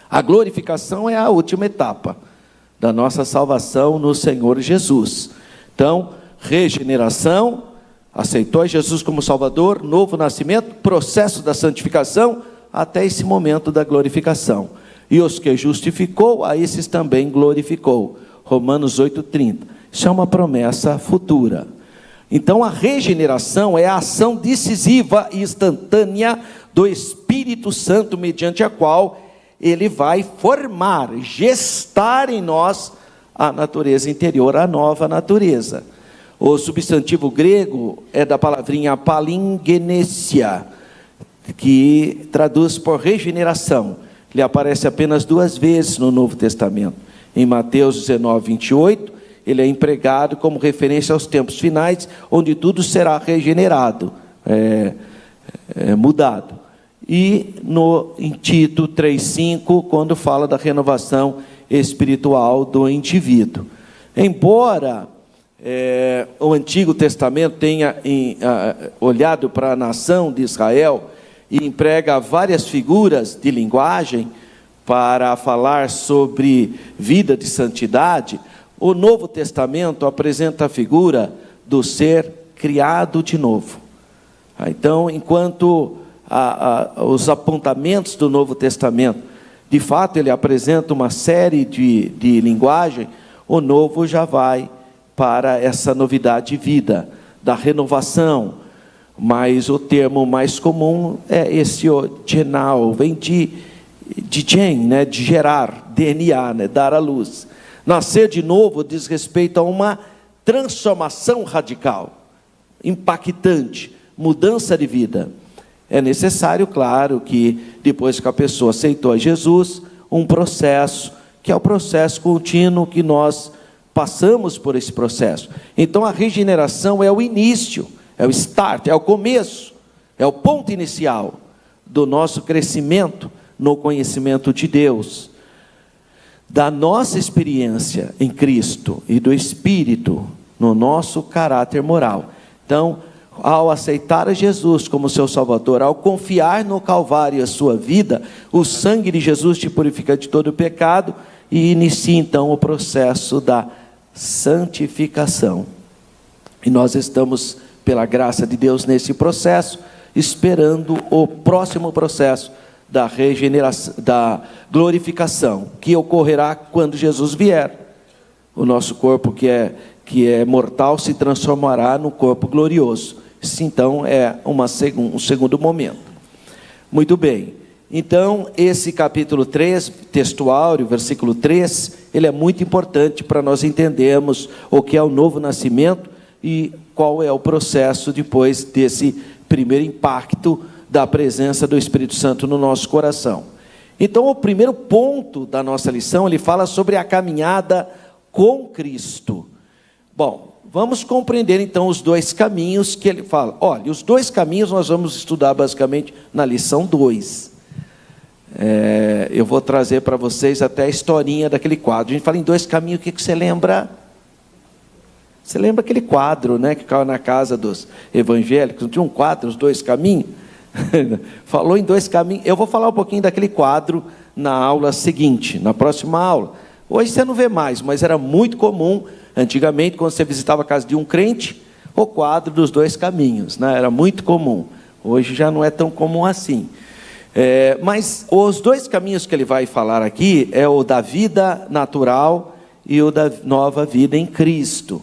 Speaker 1: A glorificação é a última etapa da nossa salvação no Senhor Jesus. Então, regeneração, aceitou Jesus como Salvador, novo nascimento, processo da santificação, até esse momento da glorificação. E os que justificou, a esses também glorificou. Romanos 8,30. Isso é uma promessa futura. Então a regeneração é a ação decisiva e instantânea do Espírito Santo, mediante a qual ele vai formar, gestar em nós a natureza interior, a nova natureza. O substantivo grego é da palavrinha palingenesia, que traduz por regeneração. Ele aparece apenas 2 vezes no Novo Testamento. Em Mateus 19, 28, ele é empregado como referência aos tempos finais, onde tudo será regenerado, mudado. E em Tito 3,5, quando fala da renovação espiritual do indivíduo. Embora o Antigo Testamento tenha olhado para a nação de Israel e emprega várias figuras de linguagem para falar sobre vida de santidade, o Novo Testamento apresenta a figura do ser criado de novo. Então, enquanto os apontamentos do Novo Testamento, de fato, ele apresenta uma série de linguagem, o Novo já vai para essa novidade de vida, da renovação. Mas o termo mais comum é esse genal, vem de gen, né, de gerar, DNA, né, dar à luz. Nascer de novo diz respeito a uma transformação radical, impactante, mudança de vida. É necessário, claro, que depois que a pessoa aceitou a Jesus, um processo, que é o processo contínuo que nós passamos por esse processo. Então a regeneração é o início, é o start, é o começo, é o ponto inicial do nosso crescimento no conhecimento de Deus, da nossa experiência em Cristo e do Espírito no nosso caráter moral. Então, ao aceitar a Jesus como seu Salvador, ao confiar no Calvário a sua vida, o sangue de Jesus te purifica de todo o pecado e inicia então o processo da santificação. E nós estamos, pela graça de Deus, nesse processo, esperando o próximo processo da regeneração, da glorificação, que ocorrerá quando Jesus vier. O nosso corpo que é mortal se transformará no corpo glorioso. Isso então é um segundo momento. Muito bem. Então, esse capítulo 3, textuário, versículo 3, ele é muito importante para nós entendermos o que é o novo nascimento e qual é o processo depois desse primeiro impacto da presença do Espírito Santo no nosso coração. Então, o primeiro ponto da nossa lição, ele fala sobre a caminhada com Cristo. Bom, vamos compreender então os dois caminhos que ele fala. Olha, os dois caminhos nós vamos estudar basicamente na lição 2. Eu vou trazer para vocês até a historinha daquele quadro. A gente fala em dois caminhos, o que você lembra? Você lembra aquele quadro, né, que ficava na casa dos evangélicos? Não tinha um quadro, os dois caminhos? Falou em dois caminhos. Eu vou falar um pouquinho daquele quadro na aula seguinte, na próxima aula. Hoje você não vê mais, mas era muito comum, antigamente, quando você visitava a casa de um crente, o quadro dos dois caminhos, né? Era muito comum. Hoje já não é tão comum assim. Mas os dois caminhos que ele vai falar aqui é o da vida natural e o da nova vida em Cristo.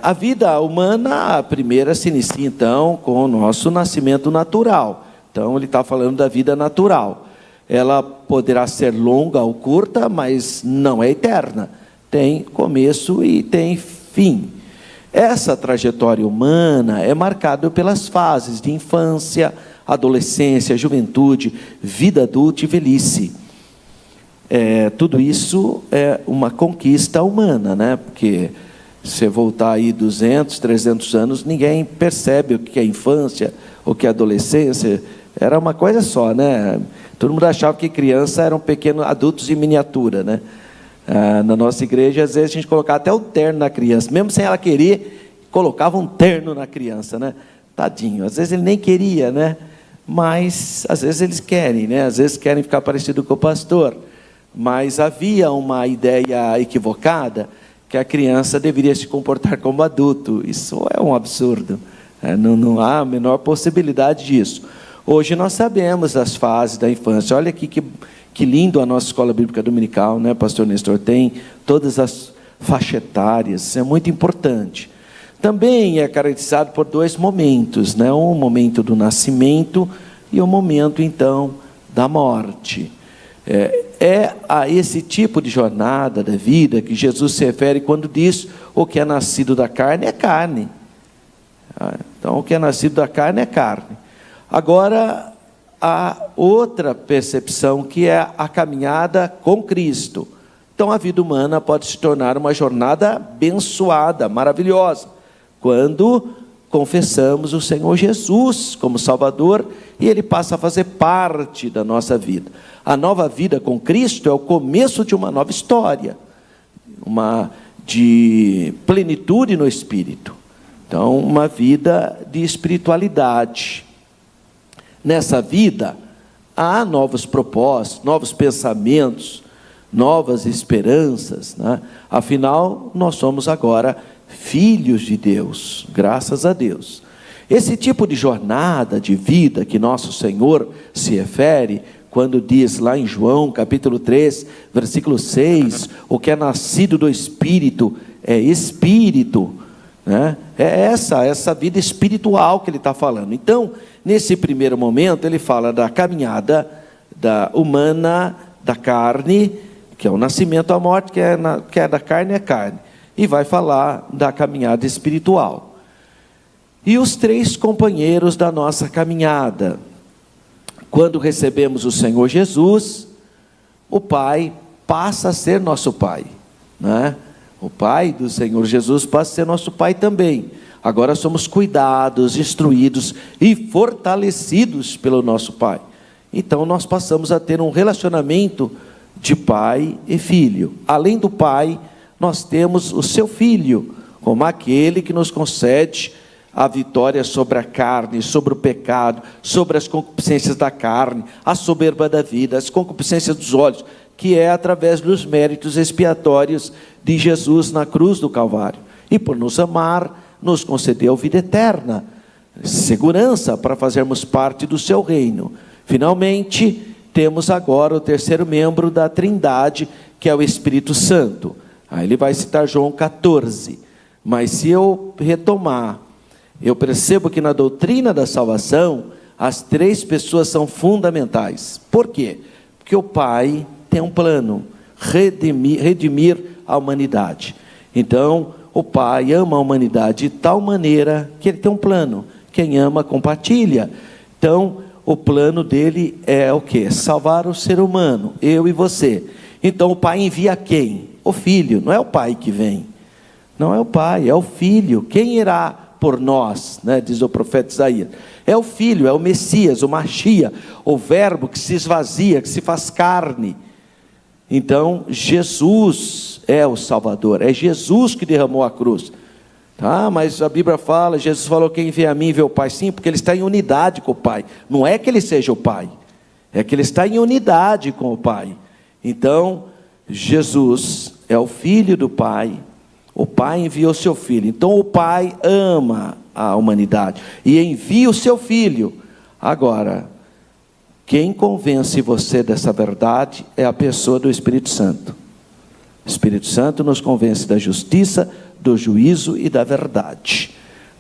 Speaker 1: A vida humana, a primeira, se inicia então com o nosso nascimento natural. Então ele está falando da vida natural. Ela poderá ser longa ou curta, mas não é eterna. Tem começo e tem fim. Essa trajetória humana é marcada pelas fases de infância, adolescência, juventude, vida adulta e velhice. Tudo isso é uma conquista humana, né? Porque se você voltar aí 200, 300 anos, ninguém percebe o que é infância, o que é adolescência. Era uma coisa só, né? Todo mundo achava que criança eram pequenos adultos em miniatura, né? Na nossa igreja, às vezes a gente colocava até o terno na criança, mesmo sem ela querer, colocava um terno na criança, né? Tadinho, às vezes ele nem queria, né? Mas às vezes eles querem, né? Às vezes querem ficar parecido com o pastor. Mas havia uma ideia equivocada que a criança deveria se comportar como adulto. Isso é um absurdo. Não há a menor possibilidade disso. Hoje nós sabemos as fases da infância. Olha aqui que lindo a nossa escola bíblica dominical, né, pastor Nestor? Tem todas as faixas etárias, isso é muito importante. Também é caracterizado por dois momentos, né? Um momento do nascimento e um momento, então, da morte. A esse tipo de jornada da vida que Jesus se refere quando diz: o que é nascido da carne é carne. Então, o que é nascido da carne é carne. Agora, há outra percepção que é a caminhada com Cristo. Então, a vida humana pode se tornar uma jornada abençoada, maravilhosa, quando confessamos o Senhor Jesus como Salvador e Ele passa a fazer parte da nossa vida. A nova vida com Cristo é o começo de uma nova história, de plenitude no Espírito. Então, uma vida de espiritualidade. Nessa vida, há novos propósitos, novos pensamentos, novas esperanças, né? Afinal, nós somos agora filhos de Deus, graças a Deus. Esse tipo de jornada de vida que nosso Senhor se refere, quando diz lá em João, capítulo 3, versículo 6, o que é nascido do Espírito é Espírito, né? É essa vida espiritual que ele está falando. Então, nesse primeiro momento, ele fala da caminhada humana, da carne, que é o nascimento, a morte, que é da carne, é carne. E vai falar da caminhada espiritual. E os três companheiros da nossa caminhada. Quando recebemos o Senhor Jesus, o Pai passa a ser nosso Pai, né? O Pai do Senhor Jesus passa a ser nosso Pai também. Agora somos cuidados, instruídos e fortalecidos pelo nosso Pai. Então nós passamos a ter um relacionamento de pai e filho. Além do Pai, nós temos o seu Filho, como aquele que nos concede a vitória sobre a carne, sobre o pecado, sobre as concupiscências da carne, a soberba da vida, as concupiscências dos olhos, que é através dos méritos expiatórios de Jesus na cruz do Calvário. E por nos amar, nos concedeu vida eterna, segurança para fazermos parte do seu reino. Finalmente, temos agora o terceiro membro da Trindade, que é o Espírito Santo. Aí ele vai citar João 14. Mas se eu retomar, eu percebo que na doutrina da salvação, as três pessoas são fundamentais. Por quê? Porque o Pai tem um plano, redimir a humanidade. Então, o Pai ama a humanidade de tal maneira que Ele tem um plano. Quem ama, compartilha. Então, o plano dele é o quê? Salvar o ser humano, eu e você. Então, o Pai envia quem? o Filho, não é o Pai que vem. Não é o Pai, é o Filho. Quem irá por nós, né, diz o profeta Isaías? É o Filho, é o Messias, o Machia, o Verbo que se esvazia, que se faz carne. Então, Jesus é o Salvador, é Jesus que derramou a cruz. Tá, mas a Bíblia fala, Jesus falou, quem vê a mim vê o Pai. Sim, porque ele está em unidade com o Pai. Não é que ele seja o Pai, é que ele está em unidade com o Pai. Então, Jesus é o Filho do Pai. O Pai enviou seu Filho. Então o Pai ama a humanidade e envia o seu Filho. Agora, quem convence você dessa verdade é a pessoa do Espírito Santo. O Espírito Santo nos convence da justiça, do juízo e da verdade.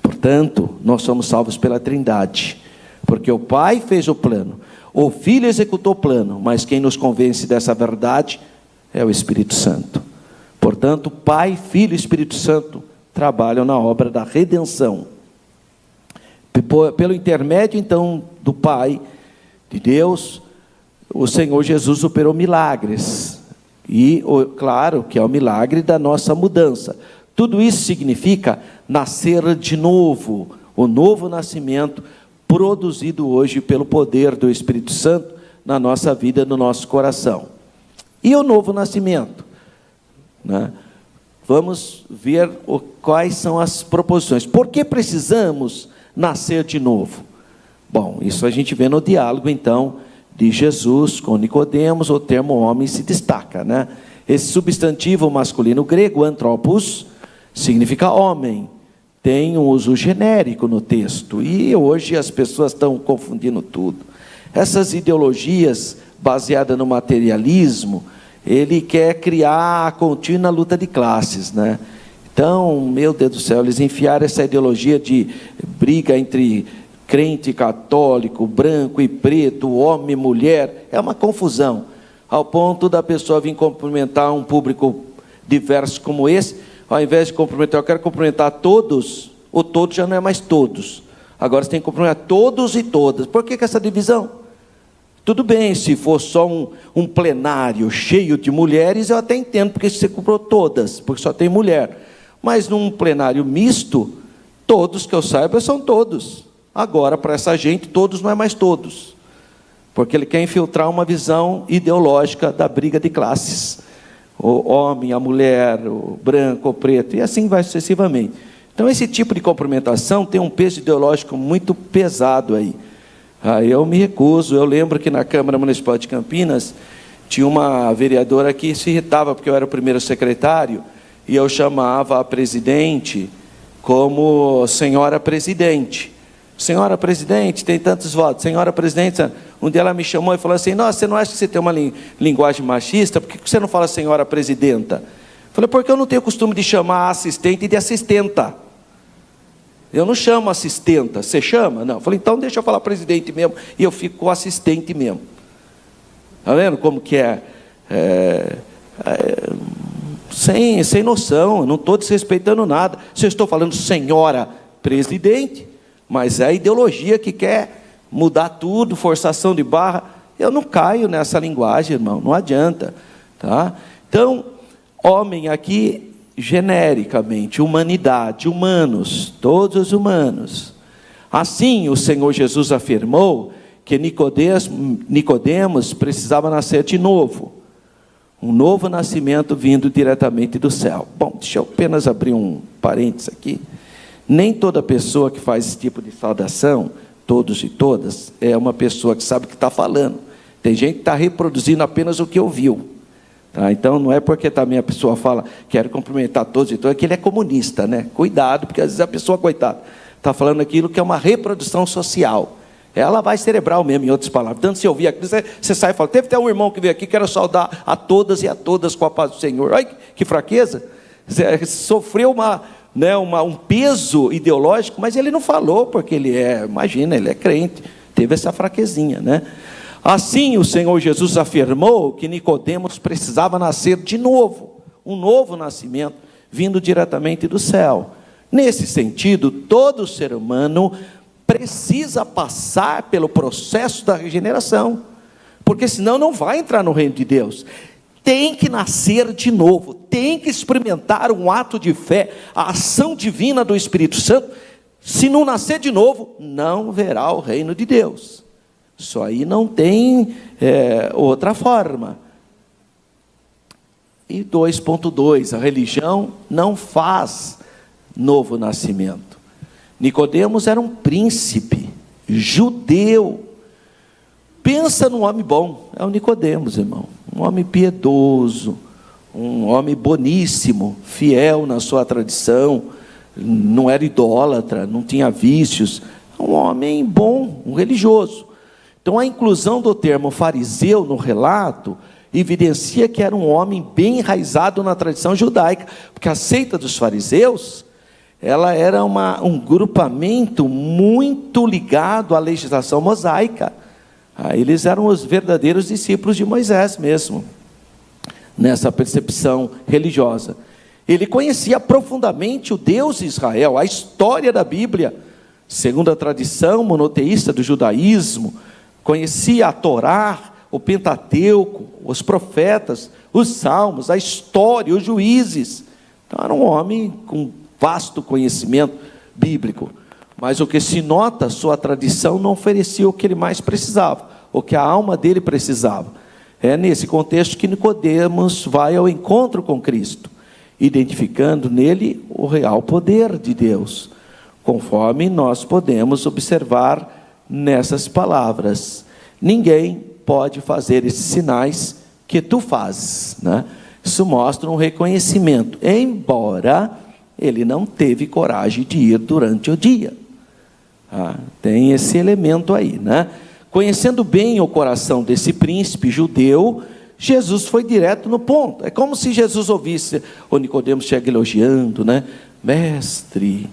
Speaker 1: Portanto, nós somos salvos pela Trindade, porque o Pai fez o plano, o Filho executou o plano, mas quem nos convence dessa verdade é o Espírito Santo. Portanto, Pai, Filho e Espírito Santo trabalham na obra da redenção. Pelo intermédio, então, do Pai, de Deus, o Senhor Jesus operou milagres. E, claro, que é o milagre da nossa mudança. Tudo isso significa nascer de novo, o novo nascimento produzido hoje pelo poder do Espírito Santo na nossa vida, no nosso coração. E o novo nascimento? Né? Vamos ver quais são as proposições. Por que precisamos nascer de novo? Bom, isso a gente vê no diálogo, então, de Jesus com Nicodemos. O termo homem se destaca, né? Esse substantivo masculino grego, anthropos, significa homem. Tem um uso genérico no texto. E hoje as pessoas estão confundindo tudo. Essas ideologias baseadas no materialismo, ele quer criar a contínua luta de classes, né? Então, meu Deus do céu, eles enfiaram essa ideologia de briga entre crente e católico, branco e preto, homem e mulher. É uma confusão, ao ponto da pessoa vir cumprimentar um público diverso como esse, ao invés de cumprimentar, eu quero cumprimentar todos, o todos já não é mais todos. Agora você tem que cumprimentar todos e todas. Por que essa divisão? Tudo bem, se for só um plenário cheio de mulheres, eu até entendo, porque você comprou todas, porque só tem mulher. Mas num plenário misto, todos que eu saiba são todos. Agora, para essa gente, todos não é mais todos. Porque ele quer infiltrar uma visão ideológica da briga de classes. O homem, a mulher, o branco, o preto, e assim vai sucessivamente. Então, esse tipo de cumprimentação tem um peso ideológico muito pesado aí. Eu me recuso. Eu lembro que na Câmara Municipal de Campinas tinha uma vereadora que se irritava porque eu era o primeiro secretário e eu chamava a presidente como senhora presidente. Senhora presidente, tem tantos votos. Senhora presidente, um dia ela me chamou e falou assim: nossa, você não acha que você tem uma linguagem machista? Por que você não fala senhora presidenta? Eu falei, porque eu não tenho costume de chamar a assistente de assistenta. Eu não chamo assistenta, você chama? Não. Eu falei, então deixa eu falar presidente mesmo, e eu fico com assistente mesmo. Está vendo como que sem noção, eu não estou desrespeitando nada. Se eu estou falando senhora presidente, mas é a ideologia que quer mudar tudo, forçação de barra. Eu não caio nessa linguagem, irmão, não adianta. Tá? Então, homem aqui, genericamente, humanidade, humanos, todos os humanos. Assim, o Senhor Jesus afirmou que Nicodemos precisava nascer de novo. Um novo nascimento vindo diretamente do céu. Bom, deixa eu apenas abrir um parênteses aqui. Nem toda pessoa que faz esse tipo de saudação, todos e todas, é uma pessoa que sabe o que está falando. Tem gente que está reproduzindo apenas o que ouviu. Tá? Então, não é porque também a pessoa fala, quero cumprimentar todos e todas, é que ele é comunista, né? Cuidado, porque às vezes a pessoa, coitada, está falando aquilo que é uma reprodução social. Ela vai cerebral mesmo, em outras palavras. Tanto se ouvir aqui, você sai e fala, teve até um irmão que veio aqui, quero saudar a todas e a todas com a paz do Senhor. Olha que fraqueza. Você sofreu um peso ideológico, mas ele não falou, porque ele imagina, ele é crente, teve essa fraquezinha, né? Assim, o Senhor Jesus afirmou que Nicodemos precisava nascer de novo, um novo nascimento, vindo diretamente do céu. Nesse sentido, todo ser humano precisa passar pelo processo da regeneração, porque senão não vai entrar no reino de Deus. Tem que nascer de novo, tem que experimentar um ato de fé, a ação divina do Espírito Santo. Se não nascer de novo, não verá o reino de Deus. Isso aí não tem outra forma. E 2.2, a religião não faz novo nascimento. Nicodemos era um príncipe judeu. Pensa num homem bom, é o Nicodemos, irmão. Um homem piedoso, um homem boníssimo, fiel na sua tradição, não era idólatra, não tinha vícios, um homem bom, um religioso. Então a inclusão do termo fariseu no relato evidencia que era um homem bem enraizado na tradição judaica, porque a seita dos fariseus, ela era um grupamento muito ligado à legislação mosaica. Eles eram os verdadeiros discípulos de Moisés mesmo, nessa percepção religiosa. Ele conhecia profundamente o Deus de Israel, a história da Bíblia, segundo a tradição monoteísta do judaísmo, conhecia a Torá, o Pentateuco, os profetas, os salmos, a história, os juízes. Então era um homem com vasto conhecimento bíblico. Mas o que se nota, sua tradição não oferecia o que ele mais precisava, o que a alma dele precisava. É nesse contexto que Nicodemos vai ao encontro com Cristo, identificando nele o real poder de Deus, conforme nós podemos observar nessas palavras. Ninguém pode fazer esses sinais que tu fazes, né? Isso mostra um reconhecimento, embora ele não teve coragem de ir durante o dia. Tem esse elemento aí, né? Conhecendo bem o coração desse príncipe judeu, Jesus foi direto no ponto. É como se Jesus ouvisse o Nicodemos chega elogiando, né? Mestre,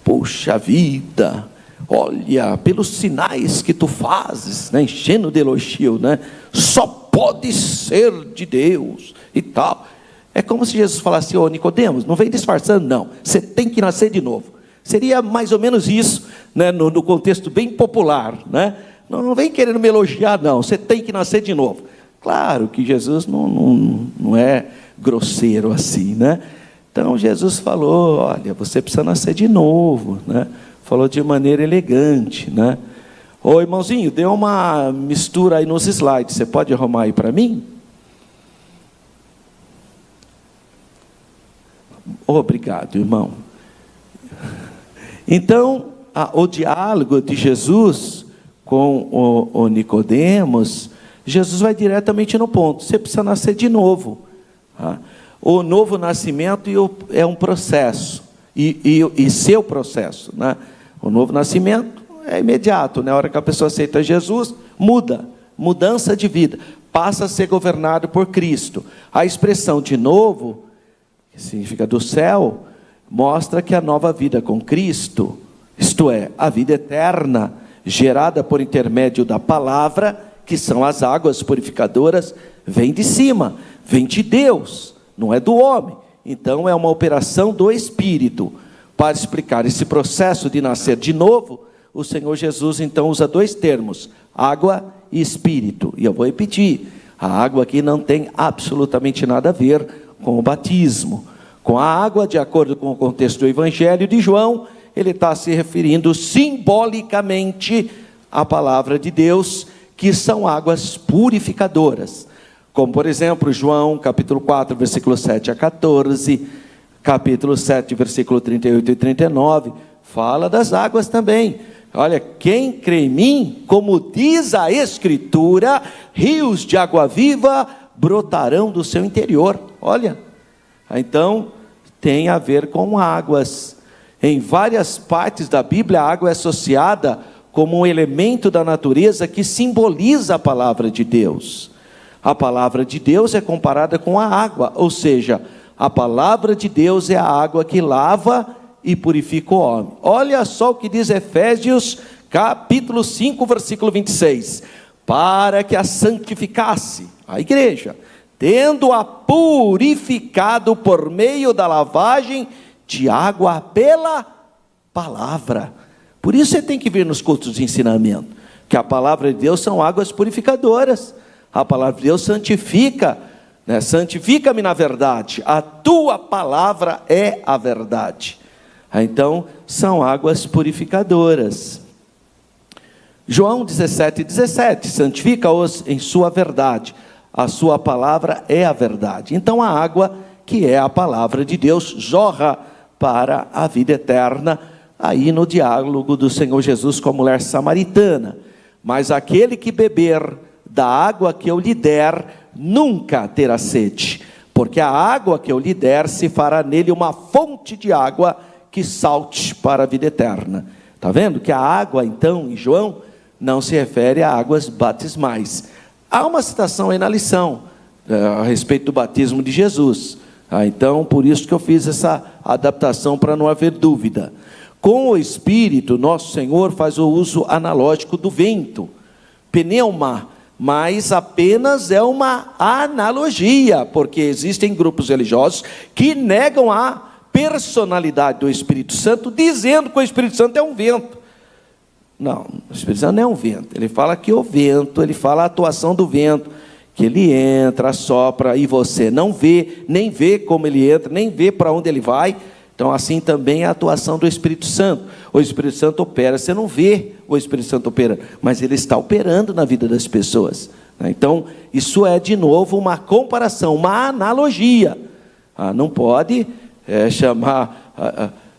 Speaker 1: puxa vida, olha, pelos sinais que tu fazes, né? Enchendo de elogio, né? Só pode ser de Deus e tal. É como se Jesus falasse: ô Nicodemos, não vem disfarçando não, você tem que nascer de novo. Seria mais ou menos isso, né? No contexto bem popular, né? Não vem querendo me elogiar não, você tem que nascer de novo. Claro que Jesus não é grosseiro assim, né? Então Jesus falou: olha, você precisa nascer de novo, né? Falou de maneira elegante, né? Ô irmãozinho, deu uma mistura aí nos slides, você pode arrumar aí para mim? Obrigado, irmão. Então, o diálogo de Jesus com o Nicodemos, Jesus vai diretamente no ponto. Você precisa nascer de novo. O novo nascimento é um processo, e seu processo, né? O novo nascimento é imediato, na hora que a pessoa aceita Jesus, mudança de vida, passa a ser governado por Cristo. A expressão de novo, que significa do céu, mostra que a nova vida com Cristo, isto é, a vida eterna, gerada por intermédio da palavra, que são as águas purificadoras, vem de cima, vem de Deus, não é do homem. Então é uma operação do Espírito. Para explicar esse processo de nascer de novo, o Senhor Jesus então usa dois termos: água e Espírito. E eu vou repetir, a água aqui não tem absolutamente nada a ver com o batismo. Com a água, de acordo com o contexto do Evangelho de João, ele está se referindo simbolicamente à palavra de Deus, que são águas purificadoras. Como, por exemplo, João, capítulo 4, versículo 7 a 14, capítulo 7, versículo 38 e 39, fala das águas também. Olha, quem crê em mim, como diz a Escritura, rios de água viva brotarão do seu interior. Olha, então tem a ver com águas. Em várias partes da Bíblia, a água é associada como um elemento da natureza que simboliza a palavra de Deus. A palavra de Deus é comparada com a água, ou seja, a palavra de Deus é a água que lava e purifica o homem. Olha só o que diz Efésios, capítulo 5, versículo 26. Para que a santificasse, a igreja, tendo-a purificado por meio da lavagem de água pela palavra. Por isso você tem que vir nos cultos de ensinamento, que a palavra de Deus são águas purificadoras. A palavra de Deus santifica né? Santifica-me na verdade, a tua palavra é a verdade. Então, são águas purificadoras. João 17:17, santifica-os em sua verdade, a sua palavra é a verdade. Então a água, que é a palavra de Deus, jorra para a vida eterna, aí no diálogo do Senhor Jesus com a mulher samaritana. Mas aquele que beber da água que eu lhe der, nunca terá sede, porque a água que eu lhe der se fará nele uma fonte de água que salte para a vida eterna. Está vendo que a água, então, em João, não se refere a águas batismais. Há uma citação aí na lição, a respeito do batismo de Jesus. Então, por isso que eu fiz essa adaptação, para não haver dúvida. Com o Espírito, nosso Senhor faz o uso analógico do vento, pneuma, mas apenas é uma analogia, porque existem grupos religiosos que negam a personalidade do Espírito Santo, dizendo que o Espírito Santo é um vento. Não, o Espírito Santo não é um vento. Ele fala que o vento, ele fala a atuação do vento, que ele entra, sopra, e você não vê, nem vê como ele entra, nem vê para onde ele vai. Então, assim também é a atuação do Espírito Santo. O Espírito Santo opera, você não vê o Espírito Santo operando, mas ele está operando na vida das pessoas. Então, isso é de novo uma comparação, uma analogia. Não pode chamar...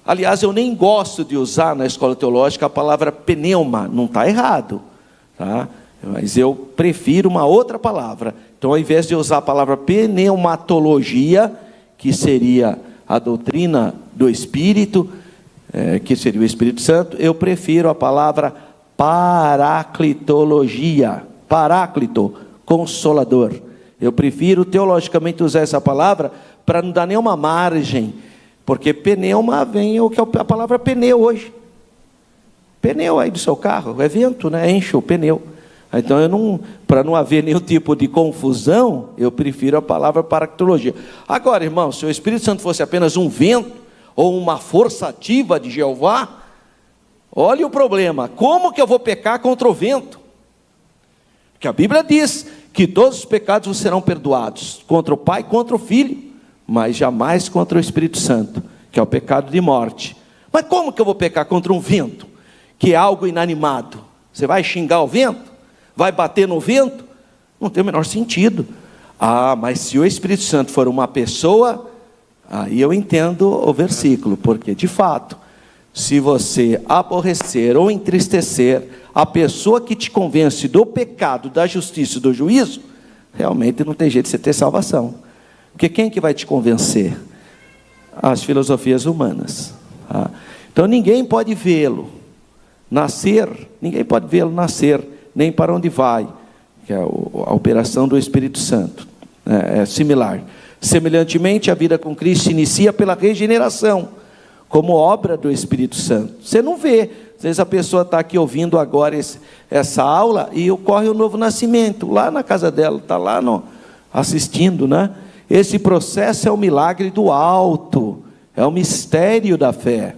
Speaker 1: Aliás, eu nem gosto de usar na escola teológica a palavra pneuma, não está errado, tá? Mas eu prefiro uma outra palavra. Então, ao invés de usar a palavra pneumatologia, que seria a doutrina do Espírito, que seria o Espírito Santo, eu prefiro a palavra paraclitologia, paráclito, consolador. Eu prefiro teologicamente usar essa palavra para não dar nenhuma margem, porque pneuma vem o que é a palavra pneu hoje. Pneu aí do seu carro, é vento, né? Enche o pneu. Então, para não haver nenhum tipo de confusão, eu prefiro a palavra paractologia. Agora, irmão, se o Espírito Santo fosse apenas um vento, ou uma força ativa de Jeová, olha o problema, como que eu vou pecar contra o vento? Porque a Bíblia diz que todos os pecados serão perdoados, contra o Pai e contra o Filho, mas jamais contra o Espírito Santo, que é o pecado de morte. Mas como que eu vou pecar contra um vento, que é algo inanimado? Você vai xingar o vento? Vai bater no vento? Não tem o menor sentido. Mas se o Espírito Santo for uma pessoa, aí eu entendo o versículo, porque de fato, se você aborrecer ou entristecer a pessoa que te convence do pecado, da justiça e do juízo, realmente não tem jeito de você ter salvação. Porque quem que vai te convencer? As filosofias humanas. Então ninguém pode vê-lo nascer, nem para onde vai, que é a operação do Espírito Santo, é similar. Semelhantemente, a vida com Cristo se inicia pela regeneração, como obra do Espírito Santo. Você não vê, às vezes a pessoa está aqui ouvindo agora essa aula, e ocorre o novo nascimento, lá na casa dela, está lá assistindo, né? Esse processo é o milagre do alto, é o mistério da fé.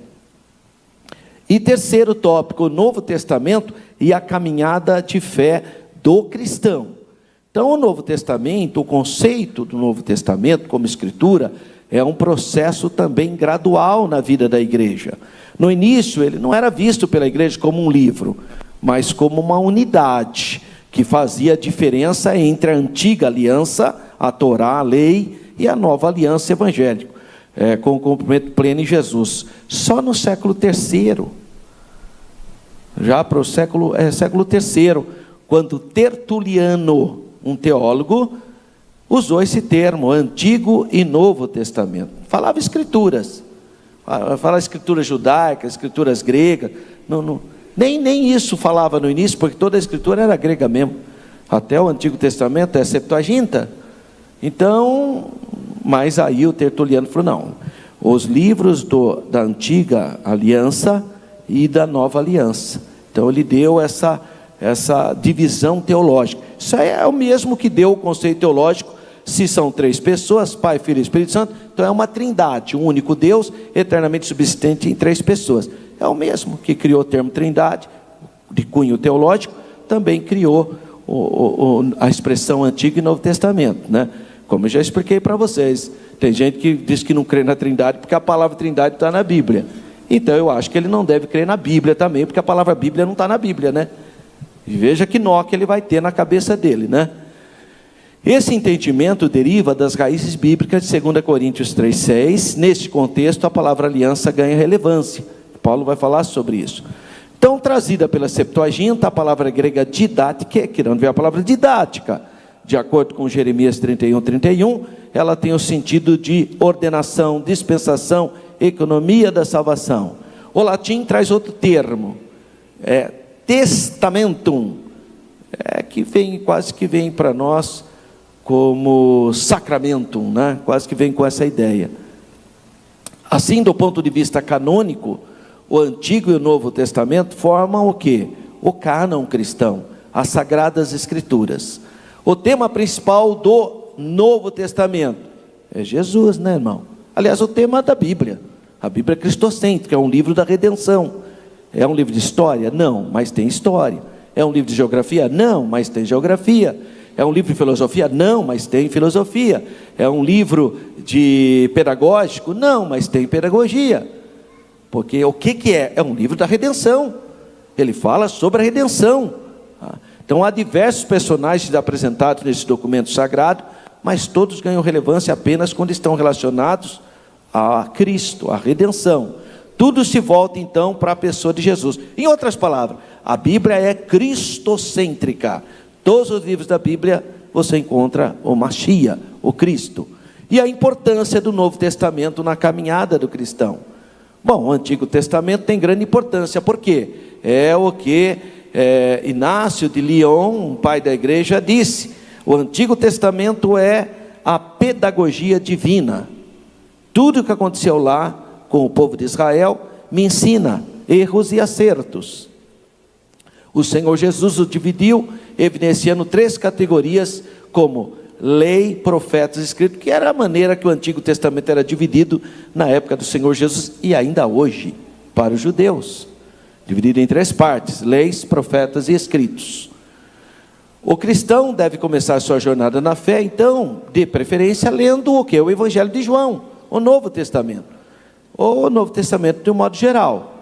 Speaker 1: E terceiro tópico, o Novo Testamento e a caminhada de fé do cristão. Então, o Novo Testamento, o conceito do Novo Testamento como escritura, é um processo também gradual na vida da igreja. No início, ele não era visto pela igreja como um livro, mas como uma unidade, que fazia a diferença entre a antiga aliança, a Torá, a lei, e a nova aliança evangélica, com o cumprimento pleno em Jesus. Só no século III, já para o século III, quando Tertuliano, um teólogo, usou esse termo, Antigo e Novo Testamento. Falava escrituras, falava escrituras judaicas, escrituras gregas, nem isso falava no início, porque toda a escritura era grega mesmo. Até o Antigo Testamento é Septuaginta. Então, mas aí o Tertuliano falou, não, os livros da antiga aliança e da nova aliança. Então ele deu essa divisão teológica. Isso é o mesmo que deu o conceito teológico, se são três pessoas, Pai, Filho e Espírito Santo, então é uma trindade, um único Deus, eternamente subsistente em três pessoas. É o mesmo que criou o termo trindade, de cunho teológico, também criou a expressão Antigo e Novo Testamento, né? Como eu já expliquei para vocês, tem gente que diz que não crê na Trindade porque a palavra Trindade está na Bíblia. Então eu acho que ele não deve crer na Bíblia também, porque a palavra Bíblia não está na Bíblia, né? E veja que nó que ele vai ter na cabeça dele, né? Esse entendimento deriva das raízes bíblicas de 2 Coríntios 3,6. Neste contexto, a palavra aliança ganha relevância. Paulo vai falar sobre isso. Então, trazida pela Septuaginta, a palavra grega didática, querendo ver a palavra didática, de acordo com Jeremias 31, ela tem o sentido de ordenação, dispensação, economia da salvação. O latim traz outro termo, testamentum, que vem, quase que vem para nós como sacramentum, né? Quase que vem com essa ideia. Assim, do ponto de vista canônico, o Antigo e o Novo Testamento formam o quê? O cânon cristão, as Sagradas Escrituras. O tema principal do Novo Testamento é Jesus, né, irmão? Aliás, o tema da Bíblia. A Bíblia é cristocêntrica, é um livro da redenção. É um livro de história? Não, mas tem história. É um livro de geografia? Não, mas tem geografia. É um livro de filosofia? Não, mas tem filosofia. É um livro de pedagógico? Não, mas tem pedagogia. Porque o que é? É um livro da redenção. Ele fala sobre a redenção. Então há diversos personagens apresentados nesse documento sagrado, mas todos ganham relevância apenas quando estão relacionados a Cristo, a redenção. Tudo se volta então para a pessoa de Jesus. Em outras palavras, a Bíblia é cristocêntrica. Todos os livros da Bíblia você encontra o Mashiach, o Cristo. E a importância do Novo Testamento na caminhada do cristão. Bom, o Antigo Testamento tem grande importância, por quê? É o que Inácio de Lyon, um pai da igreja, disse: o Antigo Testamento é a pedagogia divina. Tudo o que aconteceu lá com o povo de Israel me ensina erros e acertos. O Senhor Jesus o dividiu, evidenciando 3 categorias, como lei, profetas e escritos, que era a maneira que o Antigo Testamento era dividido na época do Senhor Jesus e ainda hoje para os judeus, dividido em 3 partes: leis, profetas e escritos. O cristão deve começar a sua jornada na fé, então, de preferência, lendo o que? O Evangelho de João, o Novo Testamento, ou o Novo Testamento de um modo geral,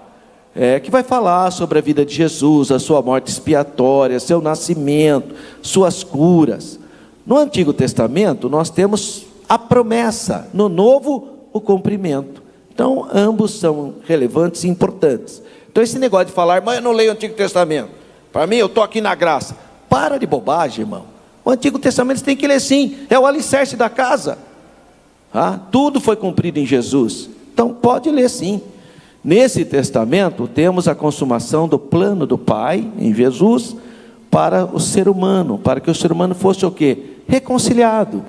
Speaker 1: que vai falar sobre a vida de Jesus, a sua morte expiatória, seu nascimento, suas curas. No Antigo Testamento nós temos a promessa, no Novo o cumprimento. Então ambos são relevantes e importantes. Então esse negócio de falar, mas eu não leio o Antigo Testamento, para mim eu estou aqui na graça, para de bobagem, irmão. O Antigo Testamento você tem que ler sim, é o alicerce da casa. Tudo foi cumprido em Jesus, então pode ler sim. Nesse testamento temos a consumação do plano do Pai em Jesus para o ser humano, para que o ser humano fosse o quê? Reconciliado,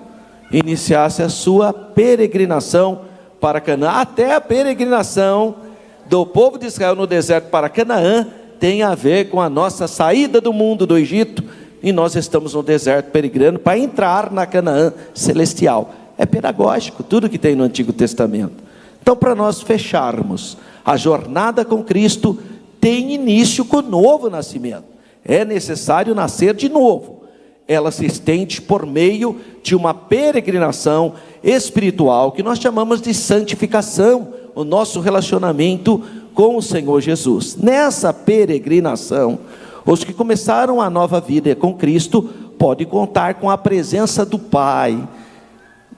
Speaker 1: iniciasse a sua peregrinação para Canaã. Até a peregrinação do povo de Israel no deserto para Canaã tem a ver com a nossa saída do mundo do Egito, e nós estamos no deserto peregrinando para entrar na Canaã celestial. É pedagógico tudo que tem no Antigo Testamento. Então, para nós fecharmos, a jornada com Cristo tem início com o novo nascimento. É necessário nascer de novo. Ela se estende por meio de uma peregrinação espiritual, que nós chamamos de santificação, o nosso relacionamento com o Senhor Jesus. Nessa peregrinação, os que começaram a nova vida com Cristo, podem contar com a presença do Pai,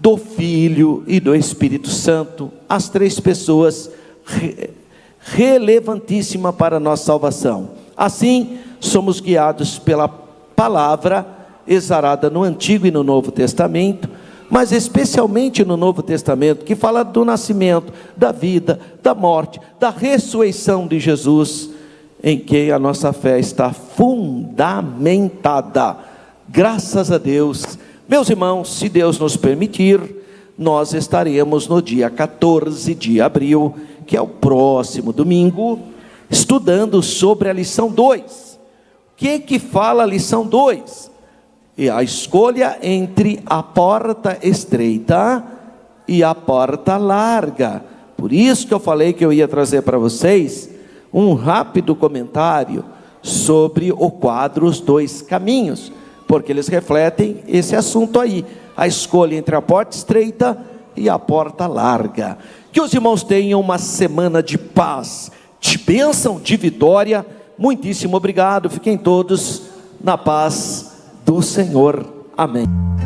Speaker 1: do Filho e do Espírito Santo, as 3 pessoas relevantíssimas para a nossa salvação. Assim, somos guiados pela palavra exarada no Antigo e no Novo Testamento, mas especialmente no Novo Testamento, que fala do nascimento, da vida, da morte, da ressurreição de Jesus, em quem a nossa fé está fundamentada. Graças a Deus. Meus irmãos, se Deus nos permitir, nós estaremos no dia 14 de abril, que é o próximo domingo, estudando sobre a lição 2. O que fala a lição 2? É a escolha entre a porta estreita e a porta larga. Por isso que eu falei que eu ia trazer para vocês um rápido comentário sobre o quadro Os Dois Caminhos. porque eles refletem esse assunto aí, a escolha entre a porta estreita e a porta larga. Que os irmãos tenham uma semana de paz, de bênção, de vitória. Muitíssimo obrigado, fiquem todos na paz do Senhor, amém.